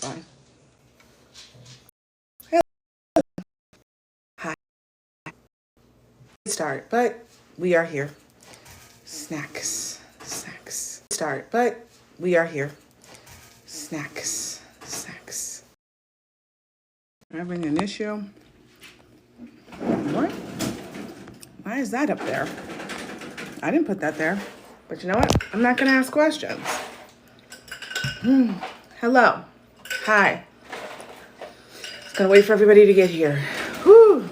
fine. Hi. Start, but we are here. Snacks. Start, but we are here. Snacks. I'm having an issue. What? Why is that up there? I didn't put that there. But you know what? I'm not going to ask questions. Hello. Hi. Just going to wait for everybody to get here. Whew.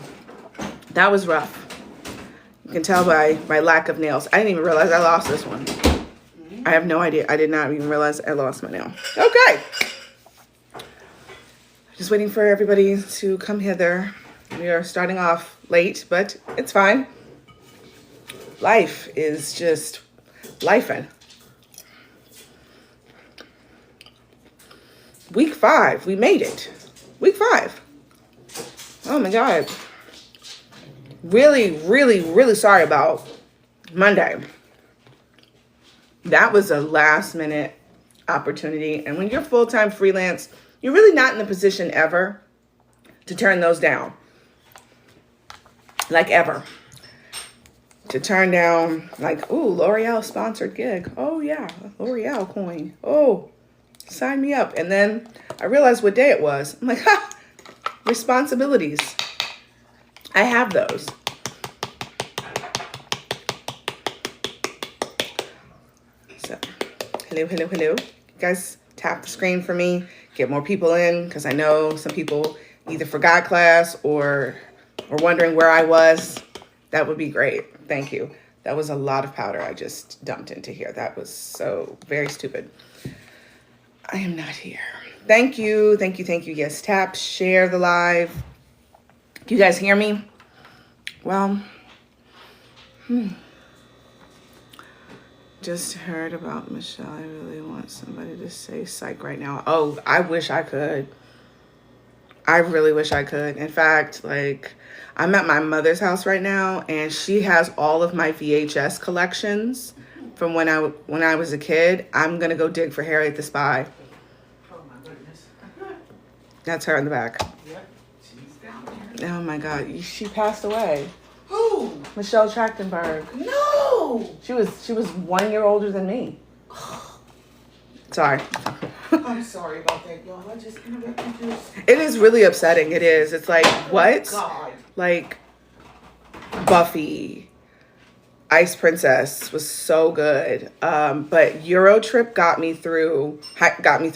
That was rough. You can tell by my lack of nails. I didn't even realize I lost this one. I have no idea. I did not even realize I lost my nail. Okay. Just waiting for everybody to come hither. We are starting off late, but it's fine. Life is just lifing. Week 5, we made it. Week 5. Oh my God. Really sorry about Monday. That was a last minute opportunity. And when you're full-time freelance, you're really not in the position ever to turn those down. Like ever. To turn down like, ooh, L'Oreal sponsored gig. Oh yeah, L'Oreal coin. Oh, sign me up. And then I realized what day it was. I'm like, ha, responsibilities. I have those. So, hello. You guys tap the screen for me. Get more people in, because I know some people either forgot class or were wondering where I was. That would be great. Thank you. That was a lot of powder I just dumped into here. That was so very stupid. I am not here. Thank you. Yes, tap, share the live. Do you guys hear me? Well, just heard about Michelle. I really want somebody to say psych right now. Oh, I wish I could. I really wish I could. In fact, like, I'm at my mother's house right now, and she has all of my VHS collections from when I was a kid. I'm gonna go dig for Harriet the Spy. Oh my goodness. That's her in the back. Yep, she's down there. Oh my God, she passed away. Who? Michelle Trachtenberg. No. She was 1 year older than me. Sorry. I'm sorry about that, y'all. I just interrupted you. It is really upsetting. It is. It's like, what? God. Like, Buffy, Ice Princess was so good. But Eurotrip got me through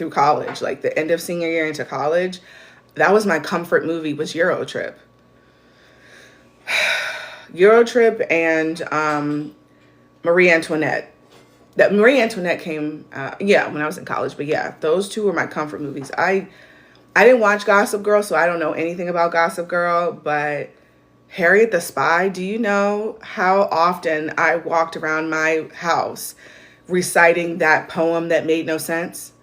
college. Like the end of senior year into college, that was my comfort movie, was Eurotrip. Eurotrip and Marie Antoinette. That Marie Antoinette came, when I was in college. But yeah, those two were my comfort movies. I didn't watch Gossip Girl, so I don't know anything about Gossip Girl. But Harriet the Spy, do you know how often I walked around my house reciting that poem that made no sense?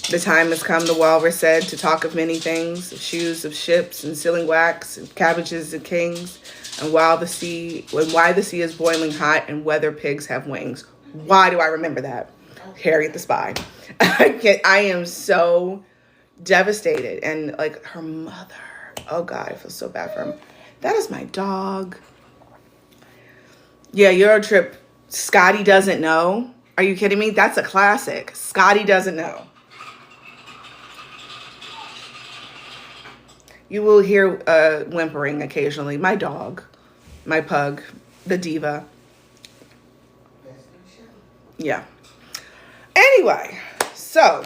The time has come, the walrus said, to talk of many things, of shoes, of ships, and sealing wax, and cabbages and kings, and why the sea is boiling hot, and whether pigs have wings. Why do I remember that? Harriet the Spy. I am so devastated. And like her mother, oh God, I feel so bad for him. That is my dog. Yeah, Eurotrip, Scotty Doesn't Know. Are you kidding me? That's a classic. Scotty Doesn't Know. You will hear whimpering occasionally. My dog, my pug, the diva. Yeah. Anyway, so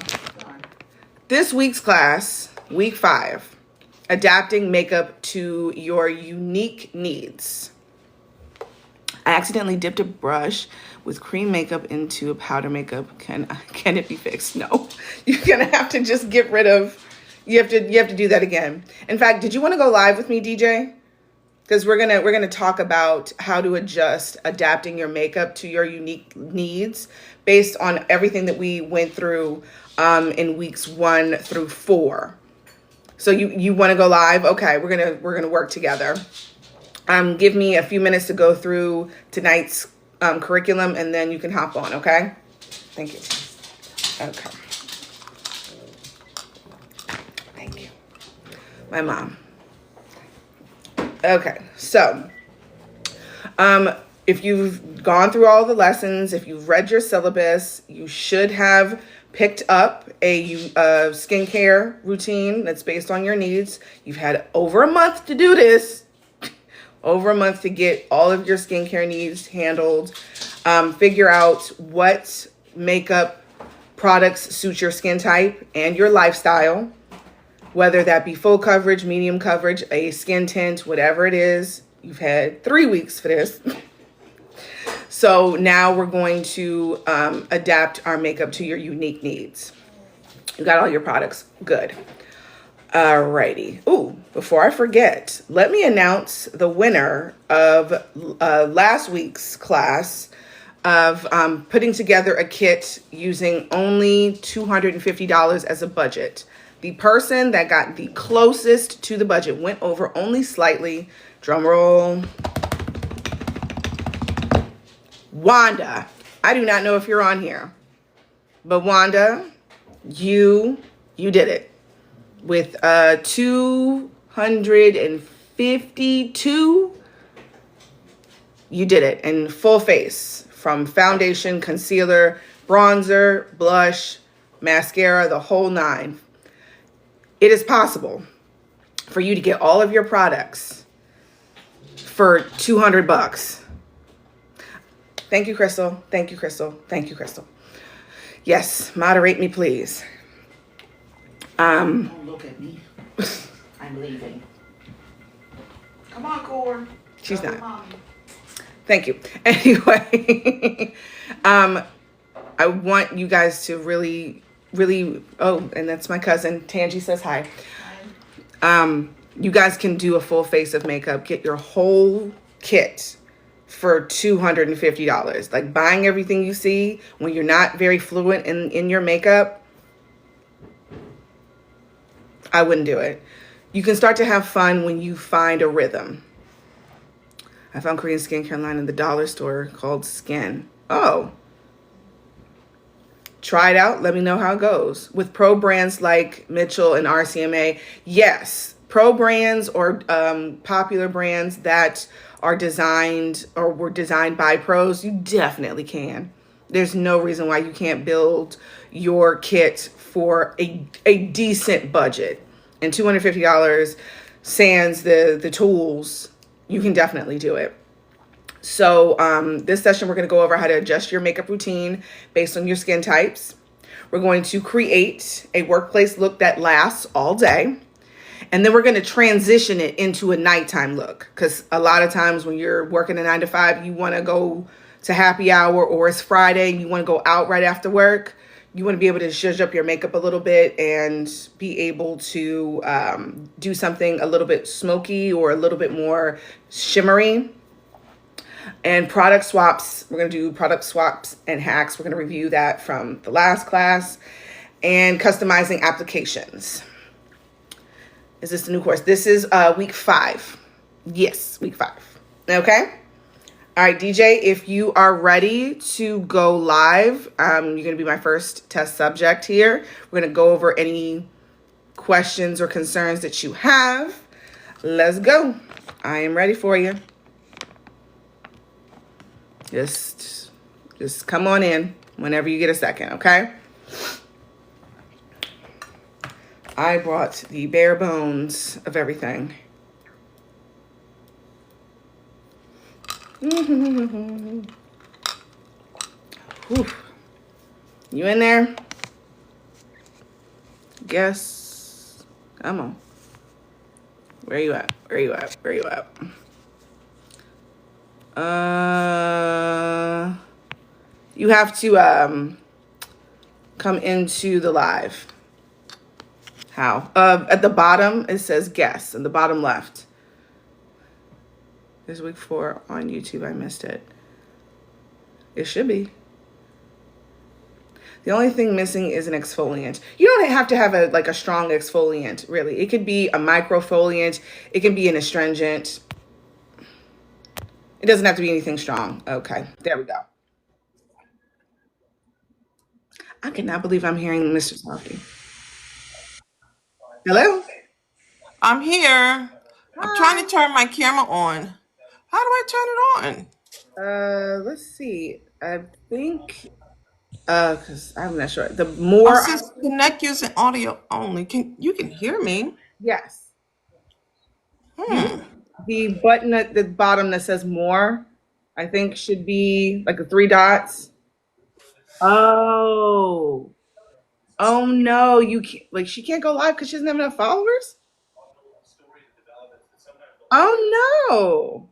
this week's class, week 5, adapting makeup to your unique needs. I accidentally dipped a brush with cream makeup into a powder makeup. Can it be fixed? No. You're gonna have to just get rid of. You have to do that again. In fact, did you want to go live with me, DJ? Because we're gonna talk about how to adjust adapting your makeup to your unique needs based on everything that we went through in weeks 1 through 4. So you want to go live? Okay, we're gonna work together. Give me a few minutes to go through tonight's curriculum, and then you can hop on. Okay? Thank you. Okay. My mom. Okay, so if you've gone through all the lessons, if you've read your syllabus, you should have picked up a skincare routine that's based on your needs. You've had over a month to do this, over a month to get all of your skincare needs handled. Figure out what makeup products suit your skin type and your lifestyle, whether that be full coverage, medium coverage, a skin tint, whatever it is. You've had 3 weeks for this. So now we're going to adapt our makeup to your unique needs. You got all your products. Good. Alrighty. Ooh, before I forget, let me announce the winner of last week's class of putting together a kit using only $250 as a budget. The person that got the closest to the budget, went over only slightly, drum roll, Wanda. I do not know if you're on here, but Wanda, you did it with 252. You did it in full face, from foundation, concealer, bronzer, blush, mascara, the whole nine. It is possible for you to get all of your products for $200. Thank you, Crystal. Thank you, Crystal. Thank you, Crystal. Yes, moderate me, please. Don't look at me. I'm leaving. Come on, Core. She's Go not. with Mommy. Thank you. Anyway, I want you guys to really, oh, and that's my cousin. Tangi says hi. You guys can do a full face of makeup. Get your whole kit for $250. Like, buying everything you see when you're not very fluent in your makeup, I wouldn't do it. You can start to have fun when you find a rhythm. I found Korean skincare line in the dollar store called Skin. Oh. Try it out. Let me know how it goes. With pro brands like Mitchell and RCMA, yes. Pro brands or popular brands that are designed or were designed by pros, you definitely can. There's no reason why you can't build your kit for a decent budget. And $250 sans the tools, you can definitely do it. So this session, we're going to go over how to adjust your makeup routine based on your skin types. We're going to create a workplace look that lasts all day. And then we're going to transition it into a nighttime look. Because a lot of times when you're working a 9 to 5, you want to go to happy hour, or it's Friday and you want to go out right after work. You want to be able to zhuzh up your makeup a little bit and be able to do something a little bit smoky or a little bit more shimmery. And product swaps, we're going to do product swaps and hacks. We're going to review that from the last class. And customizing applications. Is this the new course? This is week 5. Yes, week 5. Okay. All right, DJ, if you are ready to go live, you're going to be my first test subject here. We're going to go over any questions or concerns that you have. Let's go. I am ready for you. Just come on in whenever you get a second, okay? I brought the bare bones of everything. Whew. You in there? Guess. Come on. Where you at? Where you at? Where you at? You have to come into the live. How? At the bottom, it says guess, in the bottom left. This week 4 on YouTube. I missed it. It should be. The only thing missing is an exfoliant. You don't have to have a strong exfoliant, really. It could be a microfoliant. It can be an astringent. It doesn't have to be anything strong. Okay, there we go. I cannot believe I'm hearing Mr. Selfie. Hello? I'm here. I'm trying to Hi. turn my camera on. How do I turn it on? Let's see. I think because I'm not sure. The Oh, it more says connect using audio only. Can hear me? yes. Hmm. The button at the bottom that says more, I think should be like the three dots. Oh. Oh no, you can't like she can't go live because she doesn't have enough followers? Oh no.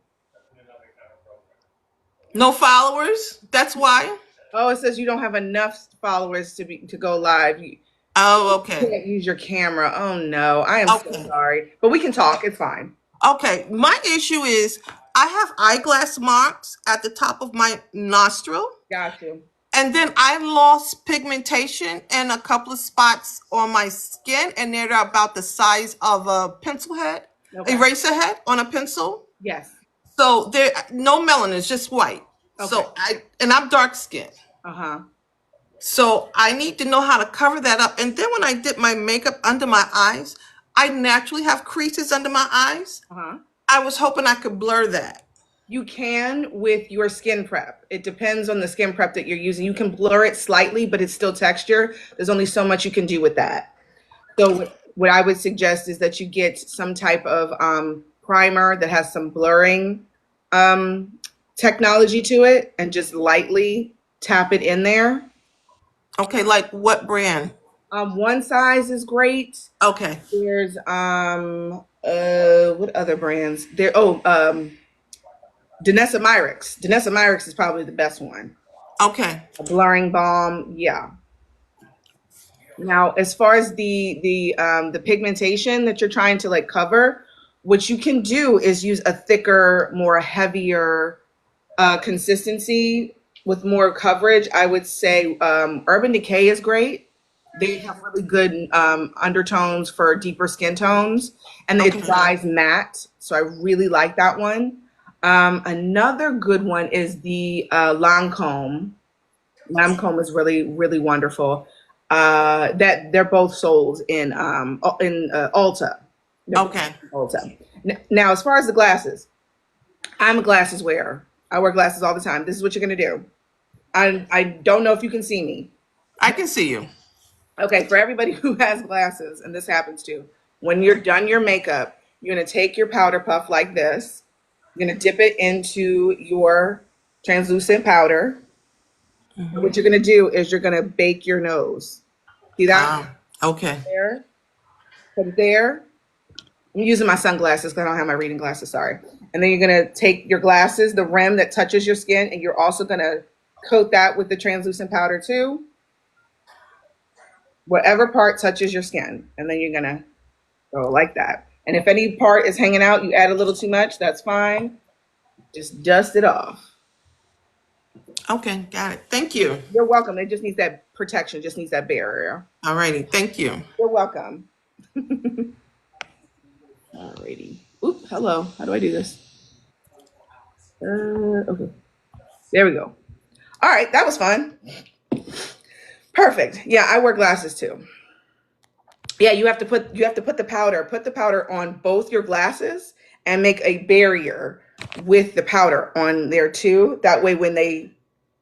No followers? That's why? Oh, it says you don't have enough followers to go live. You Oh, okay. can't use your camera. Oh no. I am so Okay. sorry. But we can talk. It's fine. Okay. My issue is I have eyeglass marks at the top of my nostril. Got you. And then I lost pigmentation in a couple of spots on my skin, and they're about the size of a pencil head, Okay. eraser head on a pencil. Yes. So there, no melanin, it's just white. Okay. I'm dark skinned. Uh-huh. So I need to know how to cover that up. And then when I did my makeup under my eyes, I naturally have creases under my eyes. Uh-huh. I was hoping I could blur that. You can with your skin prep. It depends on the skin prep that you're using. You can blur it slightly, but it's still texture. There's only so much you can do with that. So what I would suggest is that you get some type of primer that has some blurring technology to it and just lightly tap it in there. Okay, like what brand? One size is great. Okay, There's what other brands? Danessa Myricks. Danessa Myricks is probably the best one. okay, A blurring balm, yeah. Now, as far as the pigmentation that you're trying to like cover, what you can do is use a thicker, more heavier consistency with more coverage. I would say Urban Decay is great. They have really good undertones for deeper skin tones, and it okay, dries matte. So I really like that one. Another good one is the Lancome. Lancome is really, really wonderful. That they're both sold in Ulta. They're both okay. in Ulta. Now, as far as the glasses, I'm a glasses wearer. I wear glasses all the time. This is what you're gonna do. I don't know if you can see me. I can see you. Okay, for everybody who has glasses, and this happens too, when you're done your makeup, you're gonna take your powder puff like this. You're gonna dip it into your translucent powder. And what you're gonna do is you're gonna bake your nose. See that? Okay, There. Put it there. I'm using my sunglasses because I don't have my reading glasses, sorry. And then you're gonna take your glasses, the rim that touches your skin, and you're also gonna coat that with the translucent powder too. Whatever part touches your skin. And then you're gonna go like that. And if any part is hanging out, you add a little too much, that's fine. Just dust it off. okay, got it. Thank you. You're welcome. It just needs that protection, just needs that barrier. Alrighty, thank you. You're welcome. Alrighty. Oop, hello. How do I do this? Okay. There we go. All right, that was fun. Perfect. Yeah, I wear glasses too. Yeah, you have to put the powder on both your glasses and make a barrier with the powder on there too. That way when they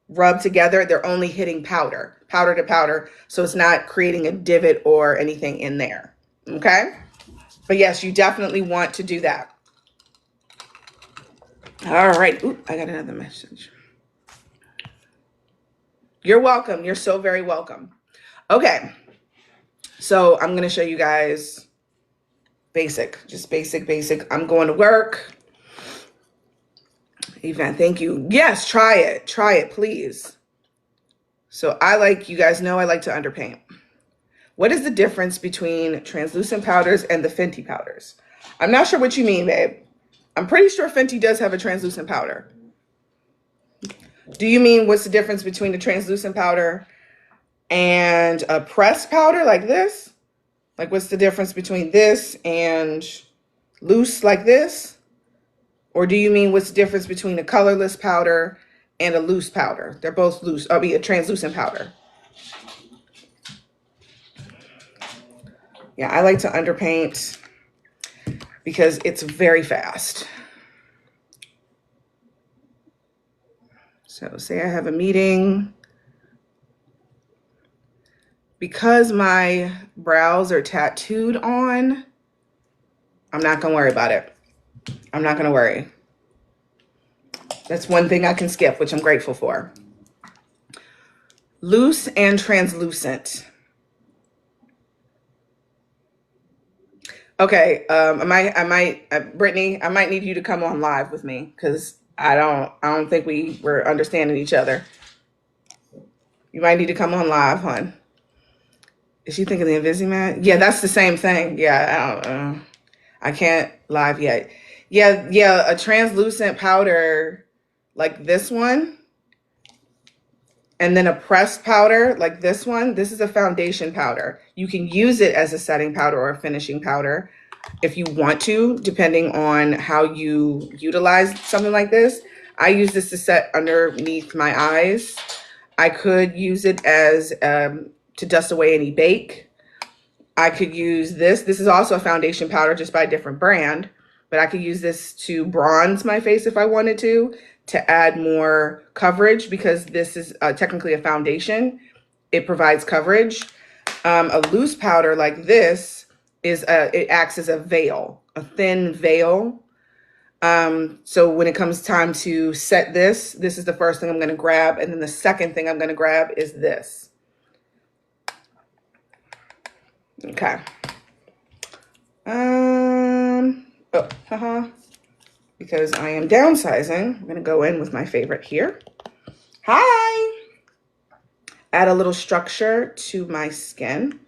rub together, they're only hitting powder to powder, so it's not creating a divot or anything in there. Okay? But yes, you definitely want to do that. All right. Ooh, I got another message. You're welcome. You're so very welcome. Okay. So I'm going to show you guys just basic. I'm going to work. Yvette, thank you. Yes, try it. Try it, please. So you guys know I like to underpaint. What is the difference between translucent powders and the Fenty powders? I'm not sure what you mean, babe. I'm pretty sure Fenty does have a translucent powder. Do you mean what's the difference between the translucent powder and a pressed powder like this? Like what's the difference between this and loose like this? Or do you mean what's the difference between a colorless powder and a loose powder? They're both loose. I mean, a translucent powder. Yeah, I like to underpaint. because it's very fast. So say I have a meeting. Because my brows are tattooed on, I'm not gonna worry about it. I'm not gonna worry. That's one thing I can skip, which I'm grateful for. Loose and translucent. Okay, Brittany, I might need you to come on live with me because I don't think we're understanding each other. You might need to come on live, hon. Is she thinking the Invisimat? Yeah, that's the same thing. Yeah, I can't live yet. Yeah, a translucent powder like this one, and then a pressed powder like this one. This is a foundation powder. You can use it as a setting powder or a finishing powder if you want to, depending on how you utilize something like this. I use this to set underneath my eyes. I could use it as to dust away any bake. I could use this. This is also a foundation powder, just by a different brand, but I could use this to bronze my face if I wanted to add more coverage, because this is technically a foundation. It provides coverage. A loose powder like this it acts as a veil, a thin veil. So when it comes time to set this is the first thing I'm going to grab. And then the second thing I'm going to grab is this. Okay. Because I am downsizing, I'm going to go in with my favorite here. Hi. Add a little structure to my skin.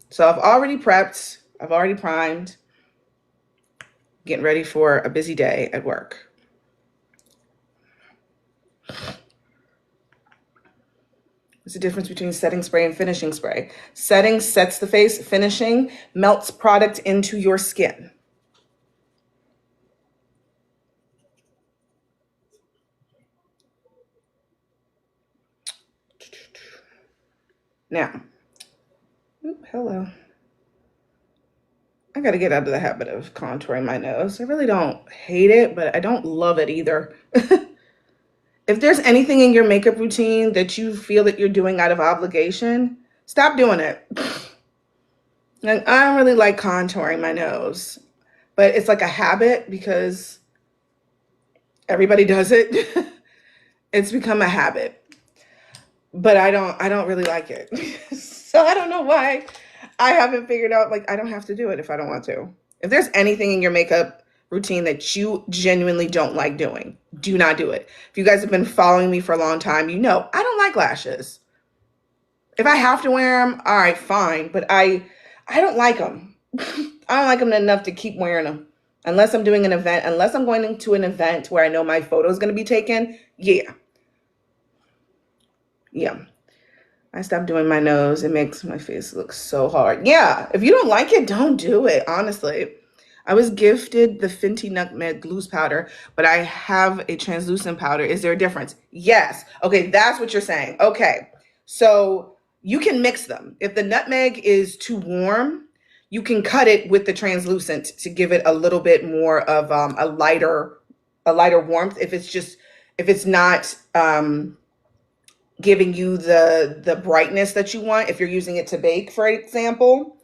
So I've already prepped, I've already primed, getting ready for a busy day at work. What's the difference between setting spray and finishing spray? Setting sets the face, finishing melts product into your skin. Now, hello. I got to get out of the habit of contouring my nose. I really don't hate it, but I don't love it either. If there's anything in your makeup routine that you feel that you're doing out of obligation, stop doing it. Like, I don't really like contouring my nose, but it's like a habit because everybody does it. It's become a habit. But I don't really like it. So I don't know why I haven't figured out, like, I don't have to do it if I don't want to. If there's anything in your makeup routine that you genuinely don't like doing, do not do it. If you guys have been following me for a long time, you know I don't like lashes. If I have to wear them, all right, fine. But I don't like them. I don't like them enough to keep wearing them. Unless I'm doing an event, unless I'm going to an event where I know my photo is going to be taken, yeah. I stopped doing my nose. It makes my face look so hard. Yeah, if you don't like it, don't do it, honestly. I was gifted the Fenty Nutmeg Loose Powder, but I have a translucent powder. Is there a difference? Yes. Okay, that's what you're saying. Okay, so you can mix them. If the nutmeg is too warm, you can cut it with the translucent to give it a little bit more of a lighter warmth. If it's not giving you the brightness that you want, if you're using it to bake, for example,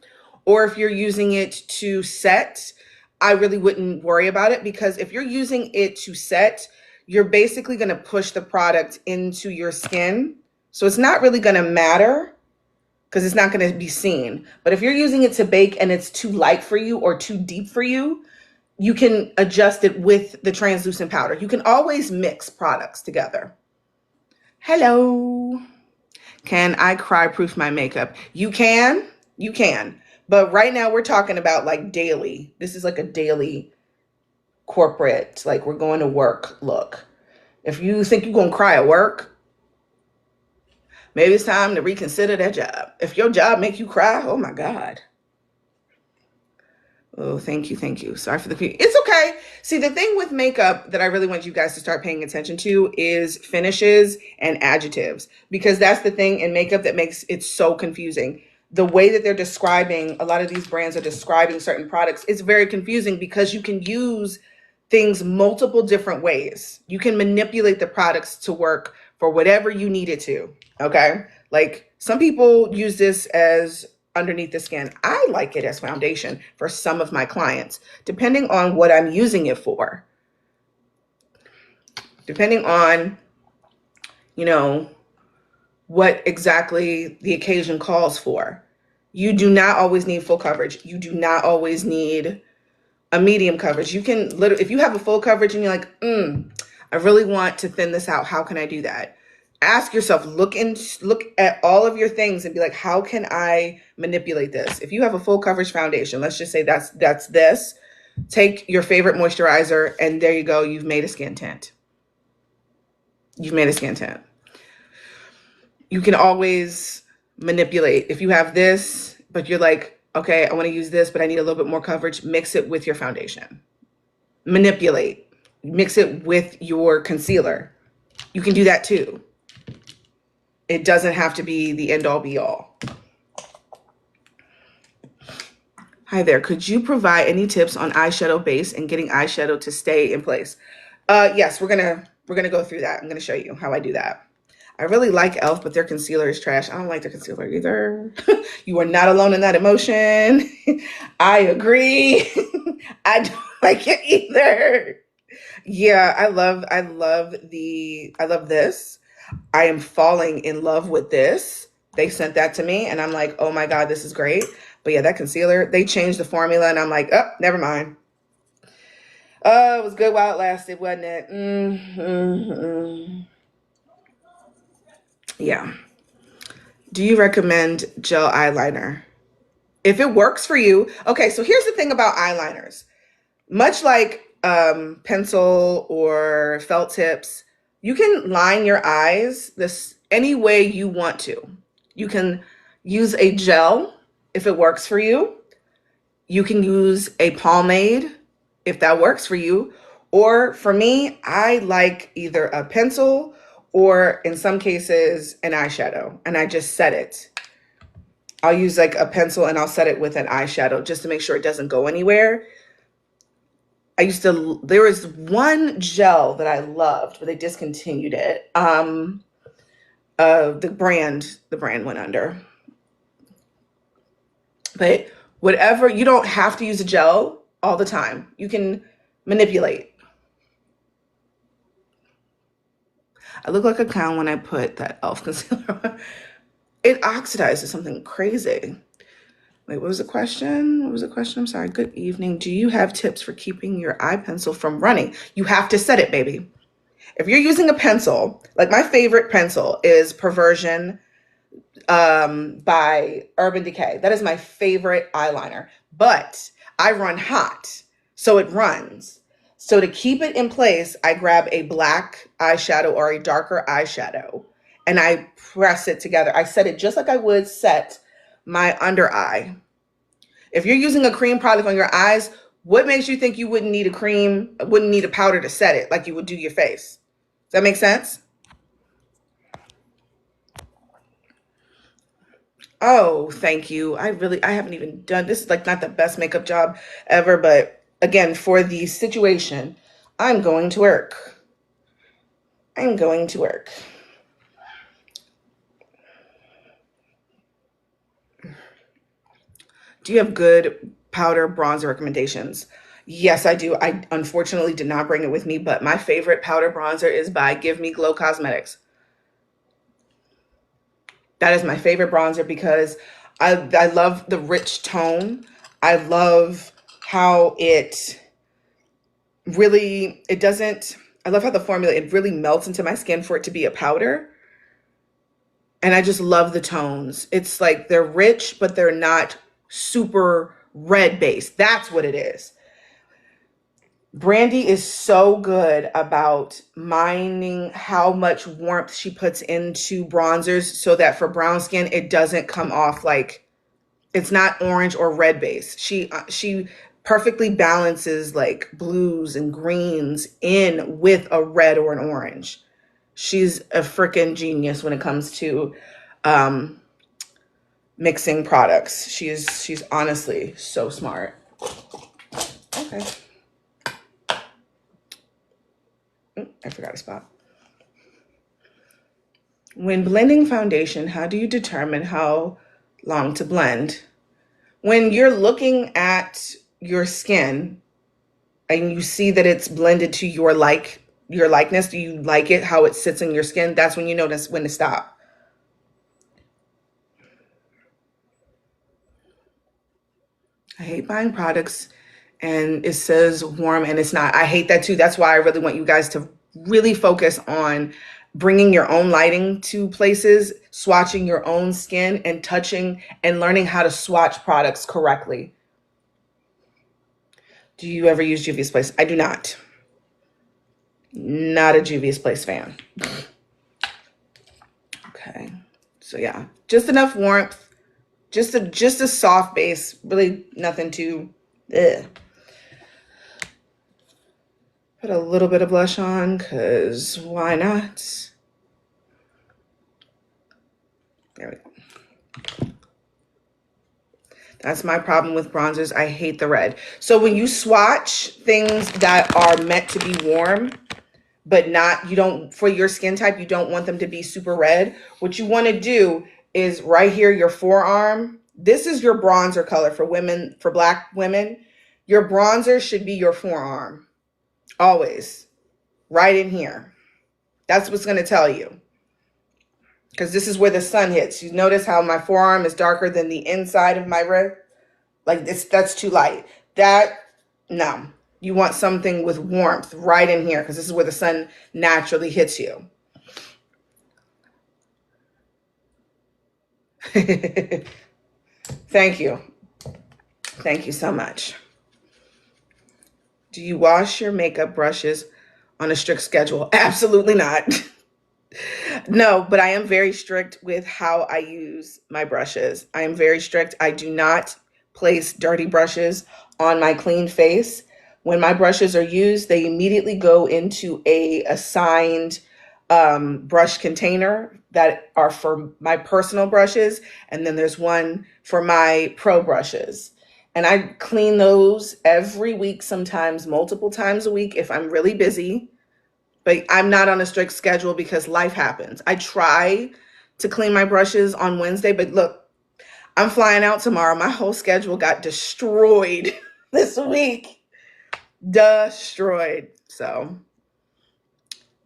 or if you're using it to set, I really wouldn't worry about it, because if you're using it to set, you're basically going to push the product into your skin. So it's not really going to matter because it's not going to be seen. But if you're using it to bake and it's too light for you or too deep for you, you can adjust it with the translucent powder. You can always mix products together. Hello. Can I cry proof my makeup? You can. But right now we're talking about like daily. This is like a daily corporate, like we're going to work look. If you think you're going to cry at work, maybe it's time to reconsider that job. If your job makes you cry, oh my God. Oh, thank you. Sorry for the it's okay. See, the thing with makeup that I really want you guys to start paying attention to is finishes and adjectives, because that's the thing in makeup that makes it so confusing. the way that they're describing, a lot of these brands are describing certain products, it's very confusing because you can use things multiple different ways. You can manipulate the products to work for whatever you need it to. Okay. Like some people use this as underneath the skin. I like it as foundation for some of my clients, depending on what I'm using it for. Depending on, you know, what exactly the occasion calls for. You do not always need full coverage. You do not always need a medium coverage. You can literally, if you have a full coverage and you're like, I really want to thin this out. How can I do that? Ask yourself, look at all of your things and be like, how can I manipulate this? If you have a full coverage foundation, let's just say that's this. Take your favorite moisturizer and there you go. You've made a skin tint. You've made a skin tint. You can always manipulate. If you have this, but you're like, okay, I want to use this, but I need a little bit more coverage, mix it with your foundation. Manipulate. Mix it with your concealer. You can do that too. It doesn't have to be the end all be all. Hi there. Could you provide any tips on eyeshadow base and getting eyeshadow to stay in place? Yes, we're gonna go through that. I'm gonna show you how I do that. I really like e.l.f., but their concealer is trash. I don't like their concealer either. You are not alone in that emotion. I agree. I don't like it either. Yeah, I love this. I am falling in love with this. They sent that to me and I'm like, oh my God, this is great. But yeah, that concealer, they changed the formula and I'm like, oh, never mind. Oh, it was good while it lasted, wasn't it? Yeah. Do you recommend gel eyeliner? If it works for you. Okay, so here's the thing about eyeliners. Much like pencil or felt tips, you can line your eyes this any way you want to. You can use a gel if it works for you. You can use a pomade if that works for you. Or for me, I like either a pencil or in some cases an eyeshadow and I just set it. I'll use like a pencil and I'll set it with an eyeshadow just to make sure it doesn't go anywhere. There was one gel that I loved, but they discontinued it. The brand went under. But whatever, you don't have to use a gel all the time. You can manipulate. I look like a clown when I put that e.l.f. concealer on. It oxidizes something crazy. Wait, what was the question? What was the question? I'm sorry. Good evening. Do you have tips for keeping your eye pencil from running? You have to set it, baby. If you're using a pencil, like my favorite pencil is Perversion by Urban Decay. That is my favorite eyeliner. But I run hot, so it runs. So to keep it in place, I grab a black eyeshadow or a darker eyeshadow and I press it together. I set it just like I would set my under eye. If you're using a cream product on your eyes, what makes you think you wouldn't need a powder to set it like you would do your face? Does that make sense? Oh, thank you. I haven't even done this. Is like not the best makeup job ever, but again, for the situation, I'm going to work. I'm going to work. Do you have good powder bronzer recommendations? Yes, I do. I unfortunately did not bring it with me, but my favorite powder bronzer is by Give Me Glow Cosmetics. That is my favorite bronzer because I love the rich tone. I love how I love how the formula, it really melts into my skin for it to be a powder. And I just love the tones. It's like they're rich, but they're not super red based. That's what it is. Brandy is so good about mining how much warmth she puts into bronzers so that for brown skin, it doesn't come off like it's not orange or red based. She perfectly balances like blues and greens in with a red or an orange. She's a freaking genius when it comes to mixing products. She's honestly so smart. Okay. I forgot a spot. When blending foundation, how do you determine how long to blend? When you're looking at your skin and you see that it's blended to your likeness, do you like it how it sits in your skin? That's when you notice when to stop. I hate buying products and it says warm and it's not. I hate that too. That's why I really want you guys to really focus on bringing your own lighting to places, swatching your own skin, and touching and learning how to swatch products correctly. Do you ever use Juvia's Place? I do not. Not a Juvia's Place fan. Okay. So yeah, just enough warmth, just a soft base, really nothing too ugh. Put a little bit of blush on, because why not? There we go. That's my problem with bronzers. I hate the red. So when you swatch things that are meant to be warm, but not, you don't, for your skin type, you don't want them to be super red. What you want to do is right here, your forearm. This is your bronzer color for women, for Black women. Your bronzer should be your forearm. Always. Right in here. That's what's going to tell you. Because this is where the sun hits. You notice how my forearm is darker than the inside of my wrist? Like this, that's too light. No. You want something with warmth right in here, because this is where the sun naturally hits you. Thank you. Thank you so much. Do you wash your makeup brushes on a strict schedule? Absolutely not. No, but I am very strict with how I use my brushes. I am very strict. I do not place dirty brushes on my clean face. When my brushes are used, they immediately go into a assigned brush container that are for my personal brushes. And then there's one for my pro brushes. And I clean those every week, sometimes multiple times a week if I'm really busy. But I'm not on a strict schedule because life happens. I try to clean my brushes on Wednesday, but look, I'm flying out tomorrow. My whole schedule got destroyed this week. Destroyed. So,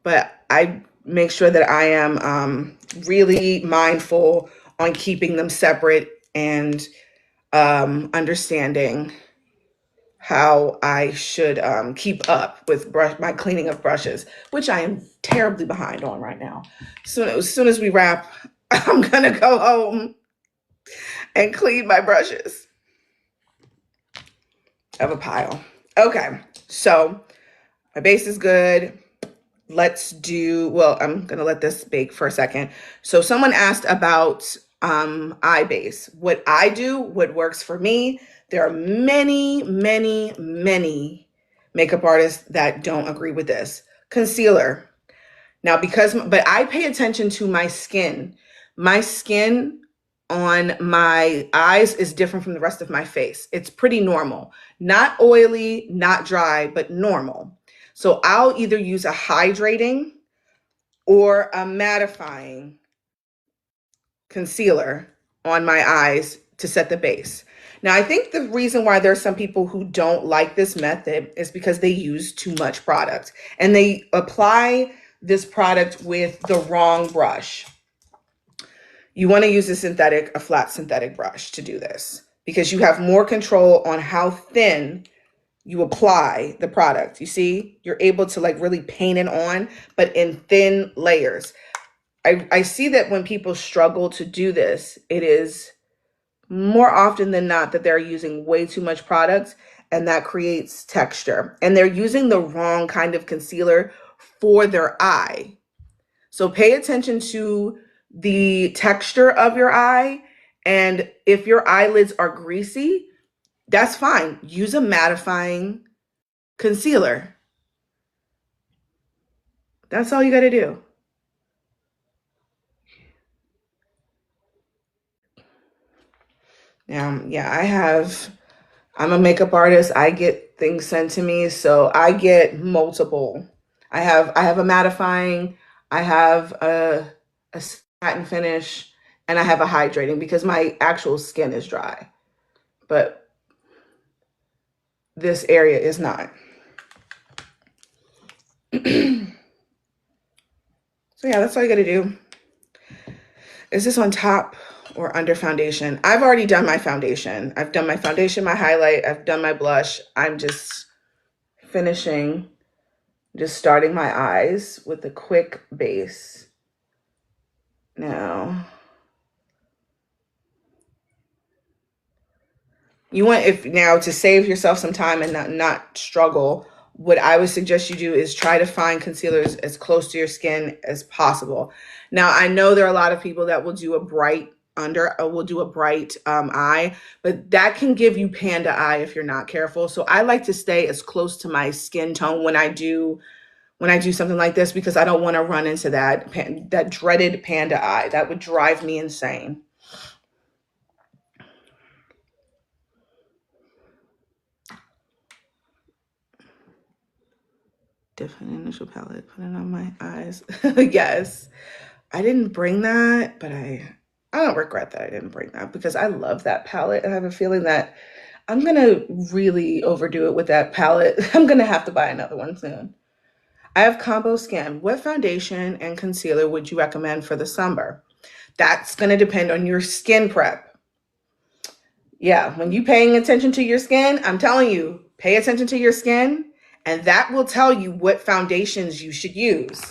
but I make sure that I am really mindful on keeping them separate and understanding how I should keep up with my cleaning of brushes, which I am terribly behind on right now. So as soon as we wrap, I'm gonna go home and clean my brushes. I have a pile. Okay, so my base is good. Let's do, well, I'm gonna let this bake for a second. So someone asked about eye base. What I do, what works for me, there are many, many, many makeup artists that don't agree with this. Concealer. Now, but I pay attention to my skin. My skin on my eyes is different from the rest of my face. It's pretty normal. Not oily, not dry, but normal. So I'll either use a hydrating or a mattifying concealer on my eyes to set the base. Now, I think the reason why there's some people who don't like this method is because they use too much product and they apply this product with the wrong brush. You want to use a flat synthetic brush to do this because you have more control on how thin you apply the product. You see, you're able to like really paint it on, but in thin layers. I see that when people struggle to do this, it is more often than not that they're using way too much product and that creates texture. And they're using the wrong kind of concealer for their eye. So pay attention to the texture of your eye. And if your eyelids are greasy, that's fine. Use a mattifying concealer. That's all you got to do. Yeah, I'm a makeup artist. I get things sent to me, so I get multiple. I have a mattifying, I have a satin finish, and I have a hydrating because my actual skin is dry, but this area is not. So yeah, that's all you got to do. Is this on top or under foundation? I've already done my foundation. I've done my foundation, my highlight, I've done my blush. I'm just finishing, just starting my eyes with a quick base. Now, you want, if now to save yourself some time and not struggle, what I would suggest you do is try to find concealers as close to your skin as possible. Now, I know there are a lot of people that will do a bright under, or will do a bright eye, but that can give you panda eye if you're not careful. So I like to stay as close to my skin tone when I do something like this, because I don't want to run into that dreaded panda eye. That would drive me insane. Different initial palette, put it on my eyes. Yes, I didn't bring that, but I don't regret that I didn't bring that because I love that palette. And I have a feeling that I'm gonna really overdo it with that palette. I'm gonna have to buy another one soon. I have combo skin. What foundation and concealer would you recommend for the summer? That's gonna depend on your skin prep. Yeah, when you paying attention to your skin, I'm telling you, pay attention to your skin, and that will tell you what foundations you should use.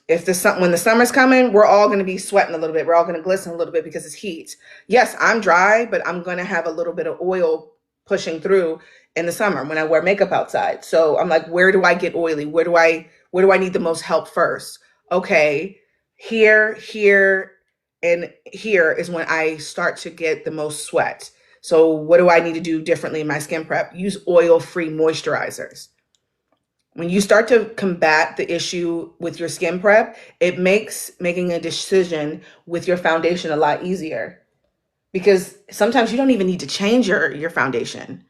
When the summer's coming, we're all going to be sweating a little bit. We're all going to glisten a little bit because it's heat. Yes, I'm dry, but I'm going to have a little bit of oil pushing through in the summer when I wear makeup outside. So I'm like, where do I get oily? Where do I need the most help first? Okay, here, and here is when I start to get the most sweat. So what do I need to do differently in my skin prep? Use oil-free moisturizers. When you start to combat the issue with your skin prep, it makes making a decision with your foundation a lot easier, because sometimes you don't even need to change your foundation.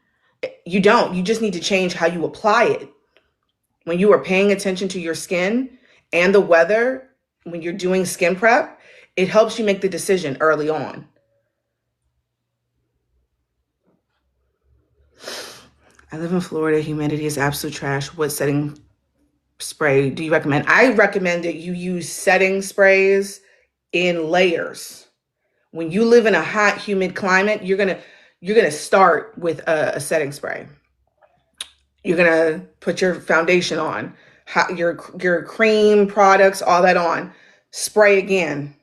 You don't. You just need to change how you apply it. When you are paying attention to your skin and the weather, when you're doing skin prep, it helps you make the decision early on. I live in Florida. Humidity is absolute trash. What setting spray do you recommend? I recommend that you use setting sprays in layers. When you live in a hot, humid climate, you're gonna start with a setting spray. You're gonna put your foundation on, your cream products, all that on. Spray again.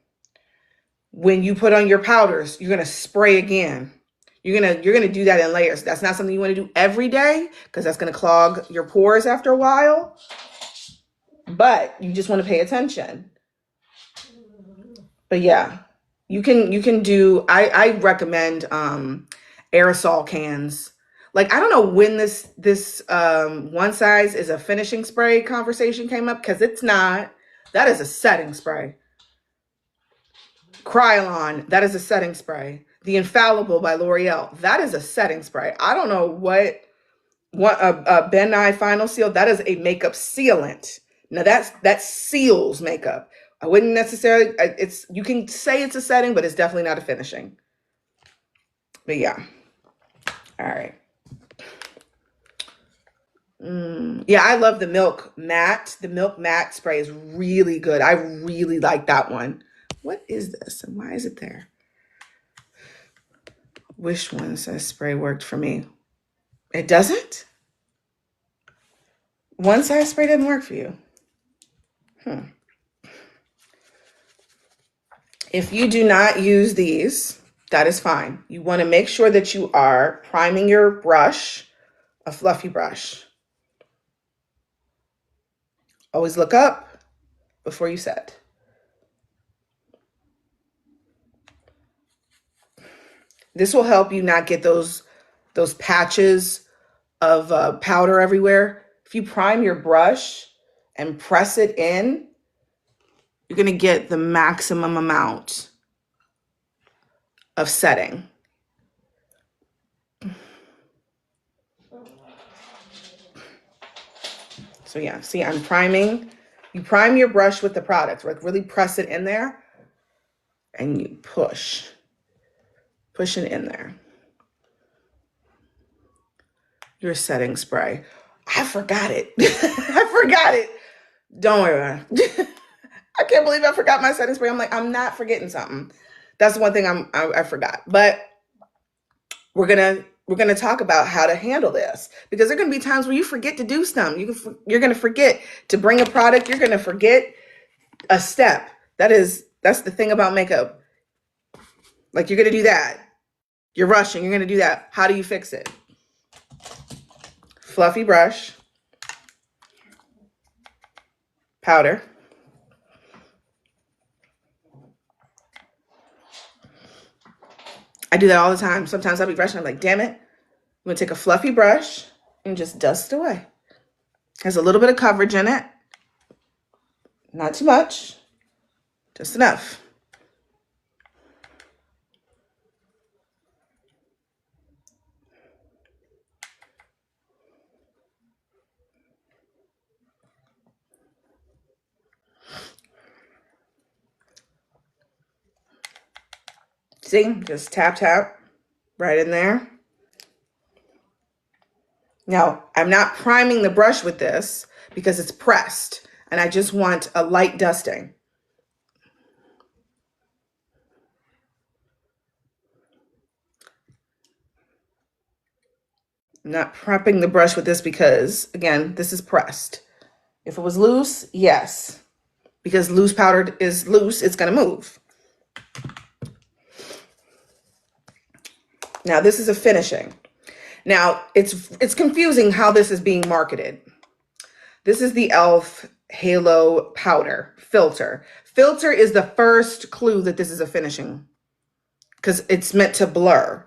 When you put on your powders, you're gonna spray again. You're gonna do that in layers. That's not something you want to do every day because that's gonna clog your pores after a while. But you just want to pay attention. But yeah, you can do, I recommend aerosol cans. Like, I don't know when this one size is a finishing spray conversation came up, because it's not. That is a setting spray. Krylon, that is a setting spray. The Infallible by L'Oreal, that is a setting spray. I don't know what a Ben Nye Final Seal, that is a makeup sealant. Now that seals makeup. I wouldn't necessarily, it's, you can say it's a setting, but it's definitely not a finishing. But yeah. All right. Yeah, I love the Milk Matte. The Milk Matte spray is really good. I really like that one. What is this and why is it there? Which one says spray worked for me? It doesn't? One size spray didn't work for you. If you do not use these, that is fine. You want to make sure that you are priming your brush, a fluffy brush. Always look up before you set. This will help you not get those patches of powder everywhere. If you prime your brush and press it in, you're going to get the maximum amount. of setting. So yeah, see, I'm priming. You prime your brush with the product, like really press it in there and you push it in there. Your setting spray. I forgot it. I forgot it. Don't worry about it. I can't believe I forgot my setting spray. I'm like, I'm not forgetting something. That's the one thing I forgot. But we're gonna talk about how to handle this, because there are gonna be times where you forget to do something. You're gonna forget to bring a product. You're gonna forget a step. That's the thing about makeup. Like, you're gonna do that. You're rushing. You're gonna do that. How do you fix it? Fluffy brush, powder. I do that all the time. Sometimes I'll be brushing. I'm like, damn it. I'm gonna take a fluffy brush and just dust it away. Has a little bit of coverage in it. Not too much. Just enough. See, just tap, tap right in there. Now, I'm not priming the brush with this because it's pressed and I just want a light dusting. I'm not prepping the brush with this because, again, this is pressed. If it was loose, yes. Because loose powder is loose, it's gonna move. Now, this is a finishing. Now, it's confusing how this is being marketed. This is the e.l.f. Halo Powder Filter. Filter is the first clue that this is a finishing because it's meant to blur.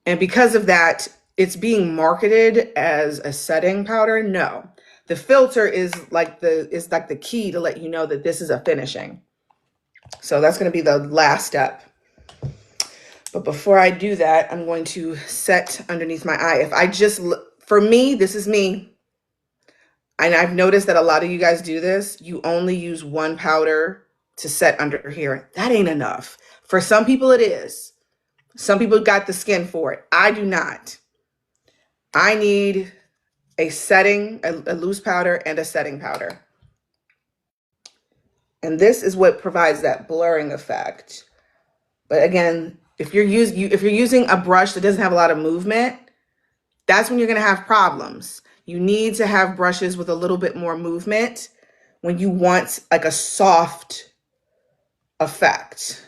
And because of that, it's being marketed as a setting powder. No, the filter is like the key to let you know that this is a finishing. So that's going to be the last step. But before I do that, I'm going to set underneath my eye. If I just, for me, this is me. And I've noticed that a lot of you guys do this. You only use one powder to set under here. That ain't enough. For some people it is. Some people got the skin for it. I do not. I need a setting, a loose powder and a setting powder. And this is what provides that blurring effect. But again, if you're using a brush that doesn't have a lot of movement, that's when you're going to have problems. You need to have brushes with a little bit more movement when you want like a soft effect.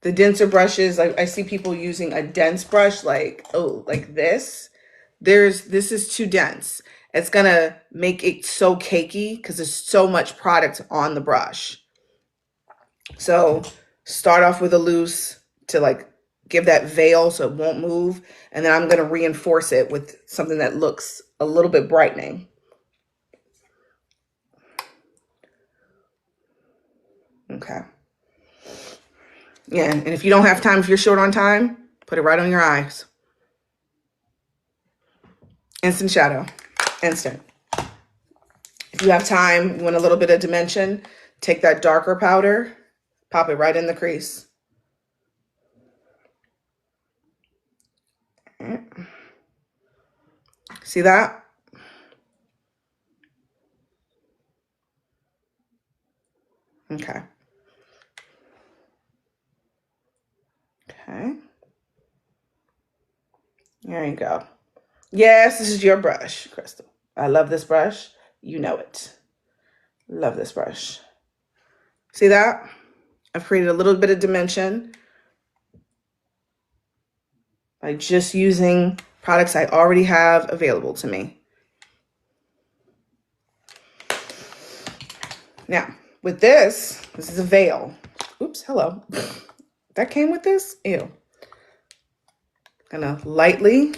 The denser brushes, like I see people using a dense brush like this. This is too dense. It's gonna make it so cakey because there's so much product on the brush. So start off with a loose to like give that veil so it won't move. And then I'm gonna reinforce it with something that looks a little bit brightening. Okay. Yeah, and if you don't have time, if you're short on time, put it right on your eyes. Instant shadow, instant. If you have time, you want a little bit of dimension, take that darker powder, pop it right in the crease. See that? Okay. Okay. There you go. Yes, this is your brush, Crystal. I love this brush. You know it. Love this brush. See that? I've created a little bit of dimension by just using products I already have available to me. Now, with this is a veil. Oops, hello. That came with this? Ew. Gonna lightly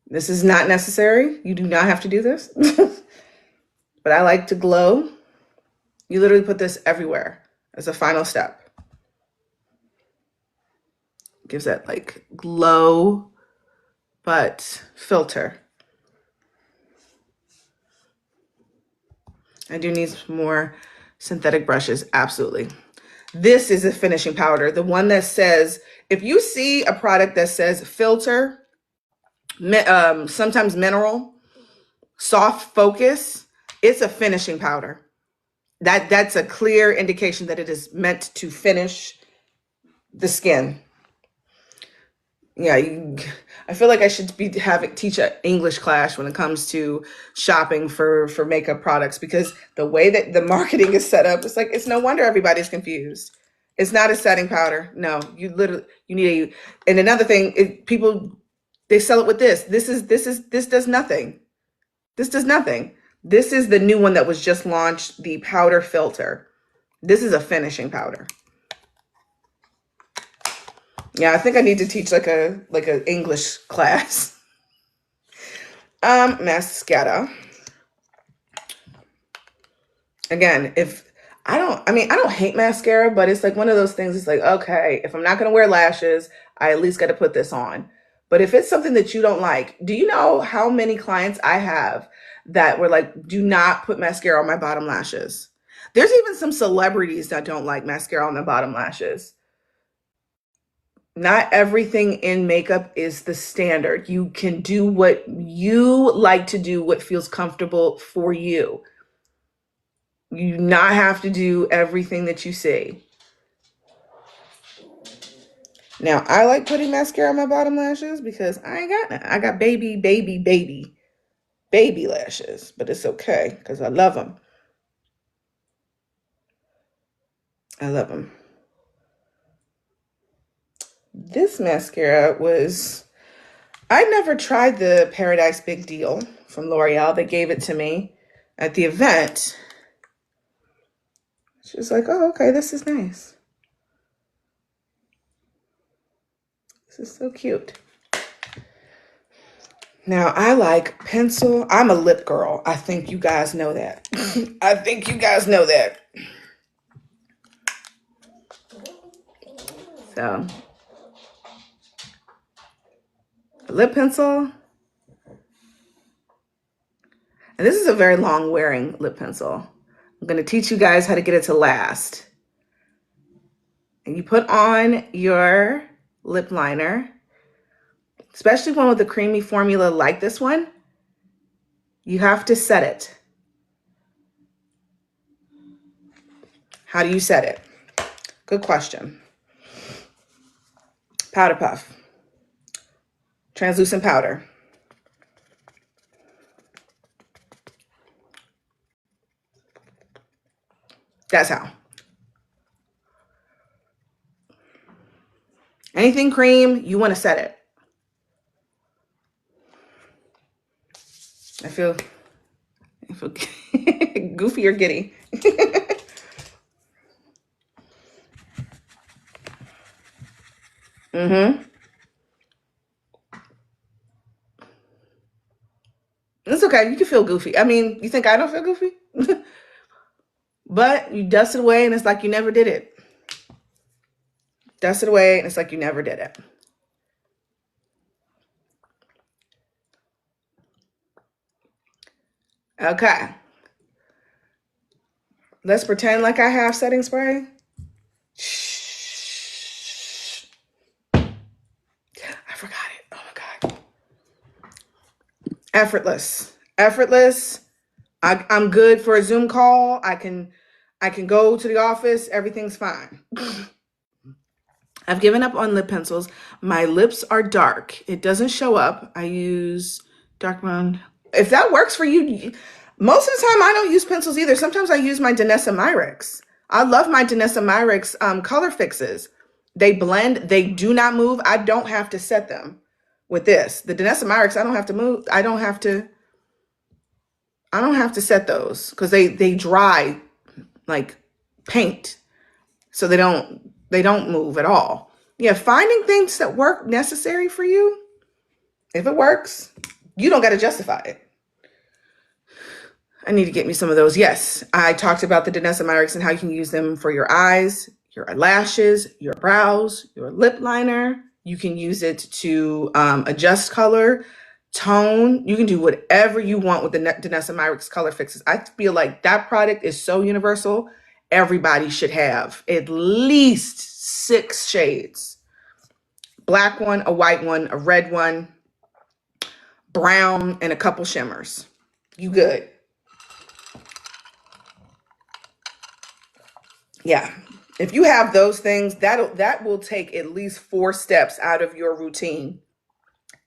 this is not necessary. You do not have to do this. but I like to glow. You literally put this everywhere as a final step. Gives that like glow, but filter. I do need some more synthetic brushes, absolutely. This is a finishing powder. The one that says, if you see a product that says filter, sometimes mineral, soft focus, it's a finishing powder. That's a clear indication that it is meant to finish the skin. Yeah, I feel like I should be teach an English class when it comes to shopping for makeup products, because the way that the marketing is set up, it's like, it's no wonder everybody's confused. It's not a setting powder. No, you need a, and another thing, people, they sell it with this. This does nothing. This does nothing. This is the new one that was just launched, the powder filter. This is a finishing powder. Yeah, I think I need to teach like a English class. Mascara. Again, I don't hate mascara, but it's like one of those things. It's like, okay, if I'm not gonna wear lashes, I at least got to put this on. But if it's something that you don't like, do you know how many clients I have that were like, do not put mascara on my bottom lashes? There's even some celebrities that don't like mascara on their bottom lashes. Not everything in makeup is the standard. You can do what you like to do, what feels comfortable for you. You do not have to do everything that you see. Now, I like putting mascara on my bottom lashes because I ain't got none. I got baby lashes, but it's okay because I love them. I love them. This mascara was, I never tried the Paradise Big Deal from L'Oreal. They gave it to me at the event. She was like, oh, okay, this is nice. This is so cute. Now, I like pencil. I'm a lip girl. I think you guys know that. I think you guys know that. So, lip pencil. And this is a very long wearing lip pencil. I'm going to teach you guys how to get it to last. And you put on your lip liner, especially one with a creamy formula like this one. You have to set it. How do you set it? Good question. Powder puff. Translucent powder. That's how. Anything cream, you want to set it. I feel goofy or giddy. It's okay. You can feel goofy. I mean, you think I don't feel goofy? But you dust it away and it's like you never did it. Dust it away and it's like you never did it. Okay. Let's pretend like I have setting spray. Shh. I forgot it. Oh my God. Effortless. Effortless. I'm good for a Zoom call. I can go to the office. Everything's fine. I've given up on lip pencils. My lips are dark. It doesn't show up. I use dark brown. If that works for you, most of the time I don't use pencils either. Sometimes I use my Danessa Myricks. I love my Danessa Myricks color fixes. They blend. They do not move. I don't have to set them with this. The Danessa Myricks, I don't have to move. I don't have to set those because they dry like paint. So they don't move at all. Yeah, finding things that work necessary for you. If it works, you don't got to justify it. I need to get me some of those. Yes, I talked about the Denesamyrics and how you can use them for your eyes, your lashes, your brows, your lip liner. You can use it to adjust color, tone. You can do whatever you want with the Denesamyrics color fixes. I feel like that product is so universal. Everybody should have at least 6 shades. Black one, a white one, a red one, brown, and a couple shimmers. You good. Yeah. If you have those things, that will take at least 4 steps out of your routine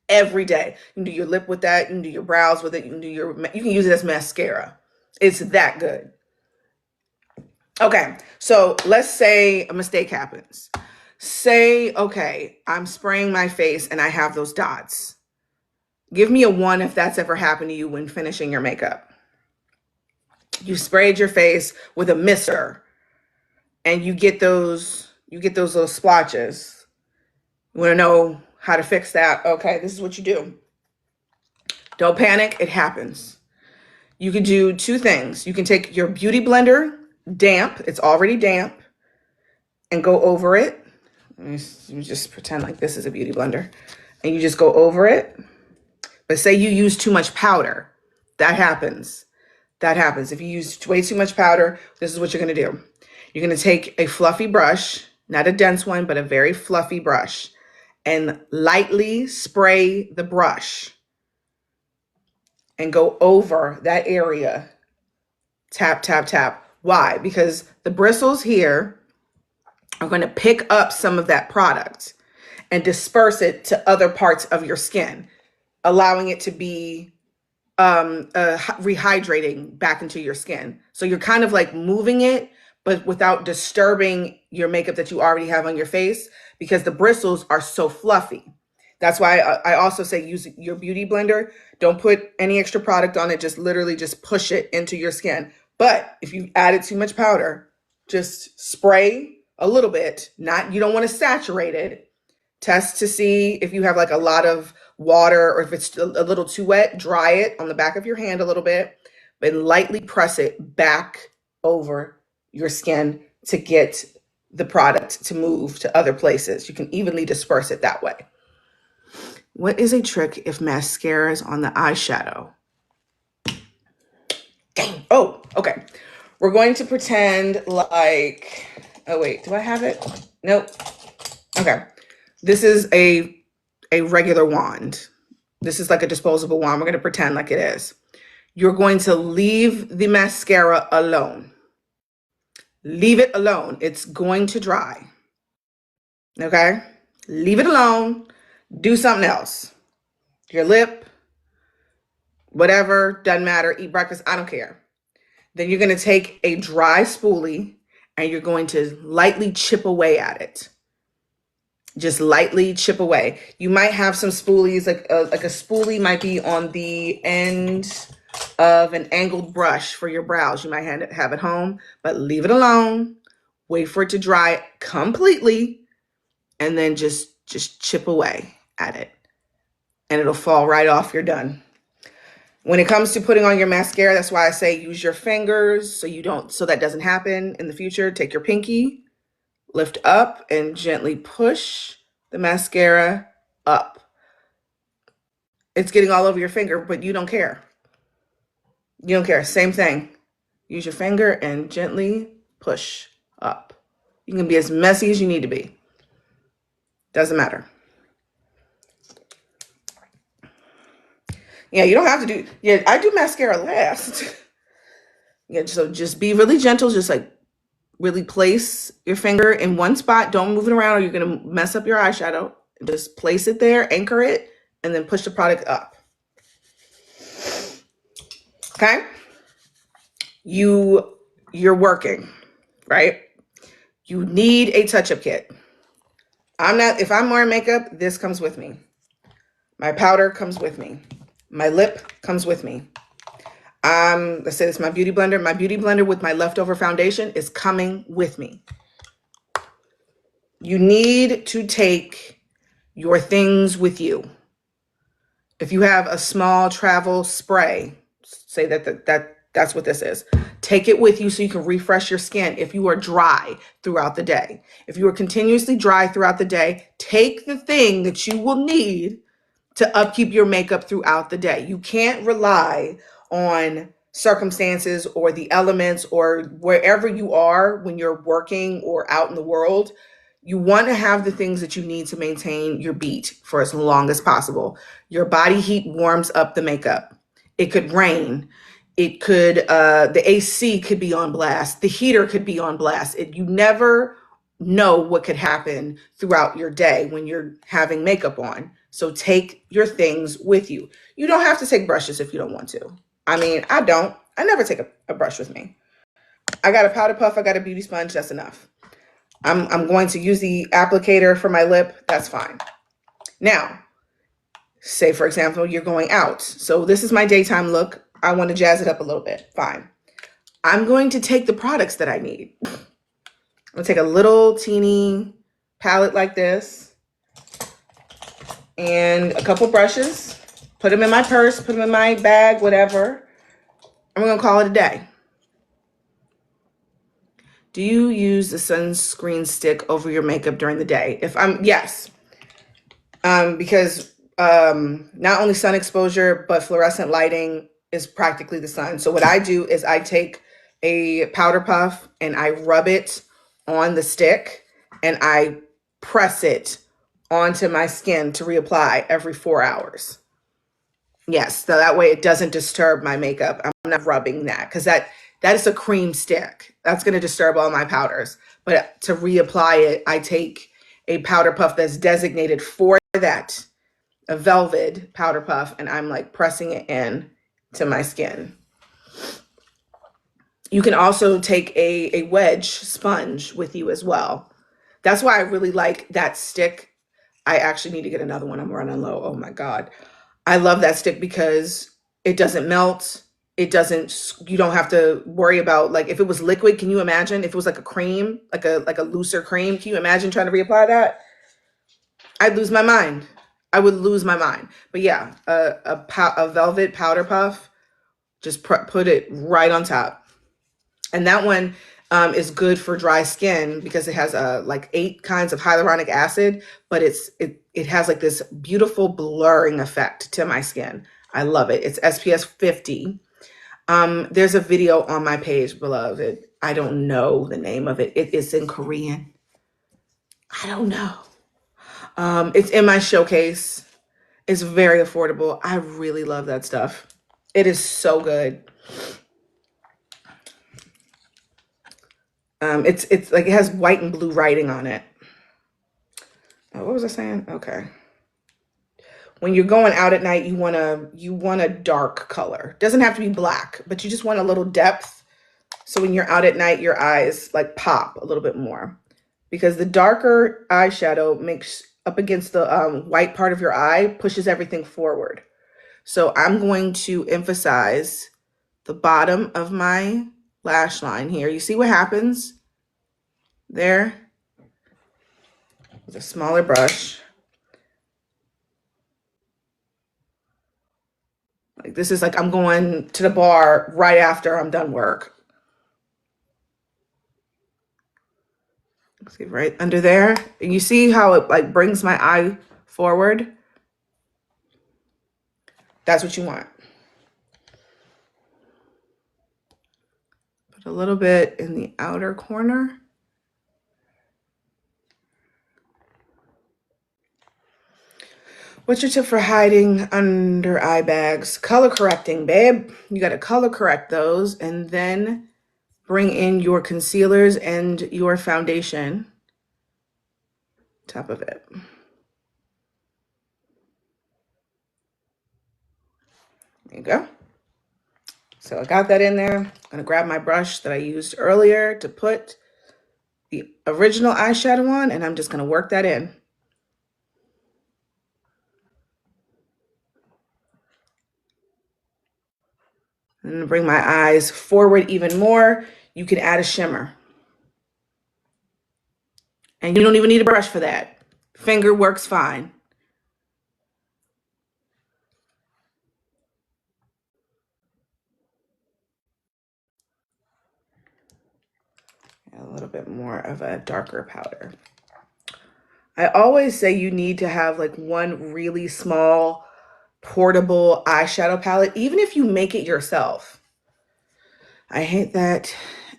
every day. You can do your lip with that, you can do your brows with it, you can use it as mascara. It's that good. Okay, so let's say a mistake happens. Say, okay, I'm spraying my face and I have those dots. Give me a 1 if that's ever happened to you when finishing your makeup. You sprayed your face with a mister and you get those little splotches. You want to know how to fix that? Okay, this is what you do. Don't panic, it happens. You can do 2 things. You can take your beauty blender, damp, it's already damp, and go over it. You just pretend like this is a beauty blender. And you just go over it. But say you use too much powder. That happens. That happens. If you use way too much powder, this is what you're going to do. You're going to take a fluffy brush, not a dense one, but a very fluffy brush, and lightly spray the brush and go over that area. Tap, tap, tap. Why? Because the bristles here are going to pick up some of that product and disperse it to other parts of your skin, allowing it to be rehydrating back into your skin. So you're kind of like moving it, but without disturbing your makeup that you already have on your face, because the bristles are so fluffy. That's why I also say use your beauty blender. Don't put any extra product on it. Just literally just push it into your skin. But if you added too much powder, just spray a little bit. You don't want to saturate it. Test to see if you have like a lot of water or if it's a little too wet. Dry it on the back of your hand a little bit, but lightly press it back over your skin to get the product to move to other places. You can evenly disperse it that way. What is a trick if mascara is on the eyeshadow? Dang. Oh, okay. We're going to pretend like, oh wait, do I have it? Nope. Okay. This is a regular wand. This is like a disposable wand. We're going to pretend like it is. You're going to leave the mascara alone. Leave it alone. It's going to dry. Okay? Leave it alone. Do something else. Your lip, whatever, doesn't matter. Eat breakfast, I don't care. Then you're going to take a dry spoolie and you're going to lightly chip away at it. Just lightly chip away. You might have some spoolies, like a spoolie might be on the end of an angled brush for your brows. You might have at home, but leave it alone. Wait for it to dry completely, and then just chip away at it, and it'll fall right off. You're done. When it comes to putting on your mascara, that's why I say use your fingers so that doesn't happen in the future. Take your pinky, lift up, and gently push the mascara up. It's getting all over your finger, but you don't care. You don't care. Same thing. Use your finger and gently push up. You can be as messy as you need to be. Doesn't matter. Yeah, you don't have to do, yeah, I do mascara last. Yeah, so just be really gentle. Just like really place your finger in one spot. Don't move it around or you're going to mess up your eyeshadow. Just place it there, anchor it, and then push the product up. Okay? You're working, right? You need a touch-up kit. If I'm wearing makeup, this comes with me. My powder comes with me. My lip comes with me. Let's say this is my beauty blender. My beauty blender with my leftover foundation is coming with me. You need to take your things with you. If you have a small travel spray, say that That's what this is. Take it with you so you can refresh your skin if you are dry throughout the day. If you are continuously dry throughout the day, take the thing that you will need to upkeep your makeup throughout the day. You can't rely on circumstances or the elements or wherever you are when you're working or out in the world. You want to have the things that you need to maintain your beat for as long as possible. Your body heat warms up the makeup. It could rain. It could, the AC could be on blast. The heater could be on blast. You never know what could happen throughout your day when you're having makeup on. So take your things with you. You don't have to take brushes if you don't want to. I mean, I don't. I never take a brush with me. I got a powder puff. I got a beauty sponge. That's enough. I'm going to use the applicator for my lip. That's fine. Now, say, for example, you're going out. So this is my daytime look. I want to jazz it up a little bit. Fine. I'm going to take the products that I need. I'm going to take a little teeny palette like this and a couple brushes, put them in my purse, put them in my bag, whatever. I'm going to call it a day. Do you use the sunscreen stick over your makeup during the day? Yes. Because not only sun exposure, but fluorescent lighting is practically the sun. So what I do is I take a powder puff and I rub it on the stick and I press it onto my skin to reapply every 4 hours. Yes, so that way it doesn't disturb my makeup. I'm not rubbing that because that is a cream stick. That's going to disturb all my powders. But to reapply it, I take a powder puff that's designated for that, a velvet powder puff, and I'm like pressing it in to my skin. You can also take a wedge sponge with you as well. That's why I really like that stick. I actually need to get another one. I'm running low. Oh my God. I love that stick because it doesn't melt. You don't have to worry about, like, if it was liquid, can you imagine if it was like a cream, like a looser cream? Can you imagine trying to reapply that? I'd lose my mind. I would lose my mind. But yeah, a velvet powder puff, just put it right on top. And that one is good for dry skin because it has like 8 kinds of hyaluronic acid, but it has like this beautiful blurring effect to my skin. I love it. It's SPF 50. There's a video on my page, beloved. I don't know the name of it. It is in Korean. I don't know. It's in my showcase. It's very affordable. I really love that stuff. It is so good. It's like it has white and blue writing on it. What was I saying? Okay. When you're going out at night, you want a dark color. Doesn't have to be black, but you just want a little depth. So when you're out at night, your eyes like pop a little bit more, because the darker eyeshadow makes up against the white part of your eye, pushes everything forward. So I'm going to emphasize the bottom of my lash line here. You see what happens there? With a smaller brush. Like this is like I'm going to the bar right after I'm done work. See right under there? And you see how it like brings my eye forward? That's what you want. Put a little bit in the outer corner. What's your tip for hiding under eye bags? Color correcting, babe. You got to color correct those and then bring in your concealers and your foundation. Top of it. There you go. So I got that in there. I'm going to grab my brush that I used earlier to put the original eyeshadow on, and I'm just going to work that in. And bring my eyes forward even more. You can add a shimmer. And you don't even need a brush for that. Finger works fine. bit more of a darker powder. I always say you need to have like one really small portable eyeshadow palette, even if you make it yourself. I hate that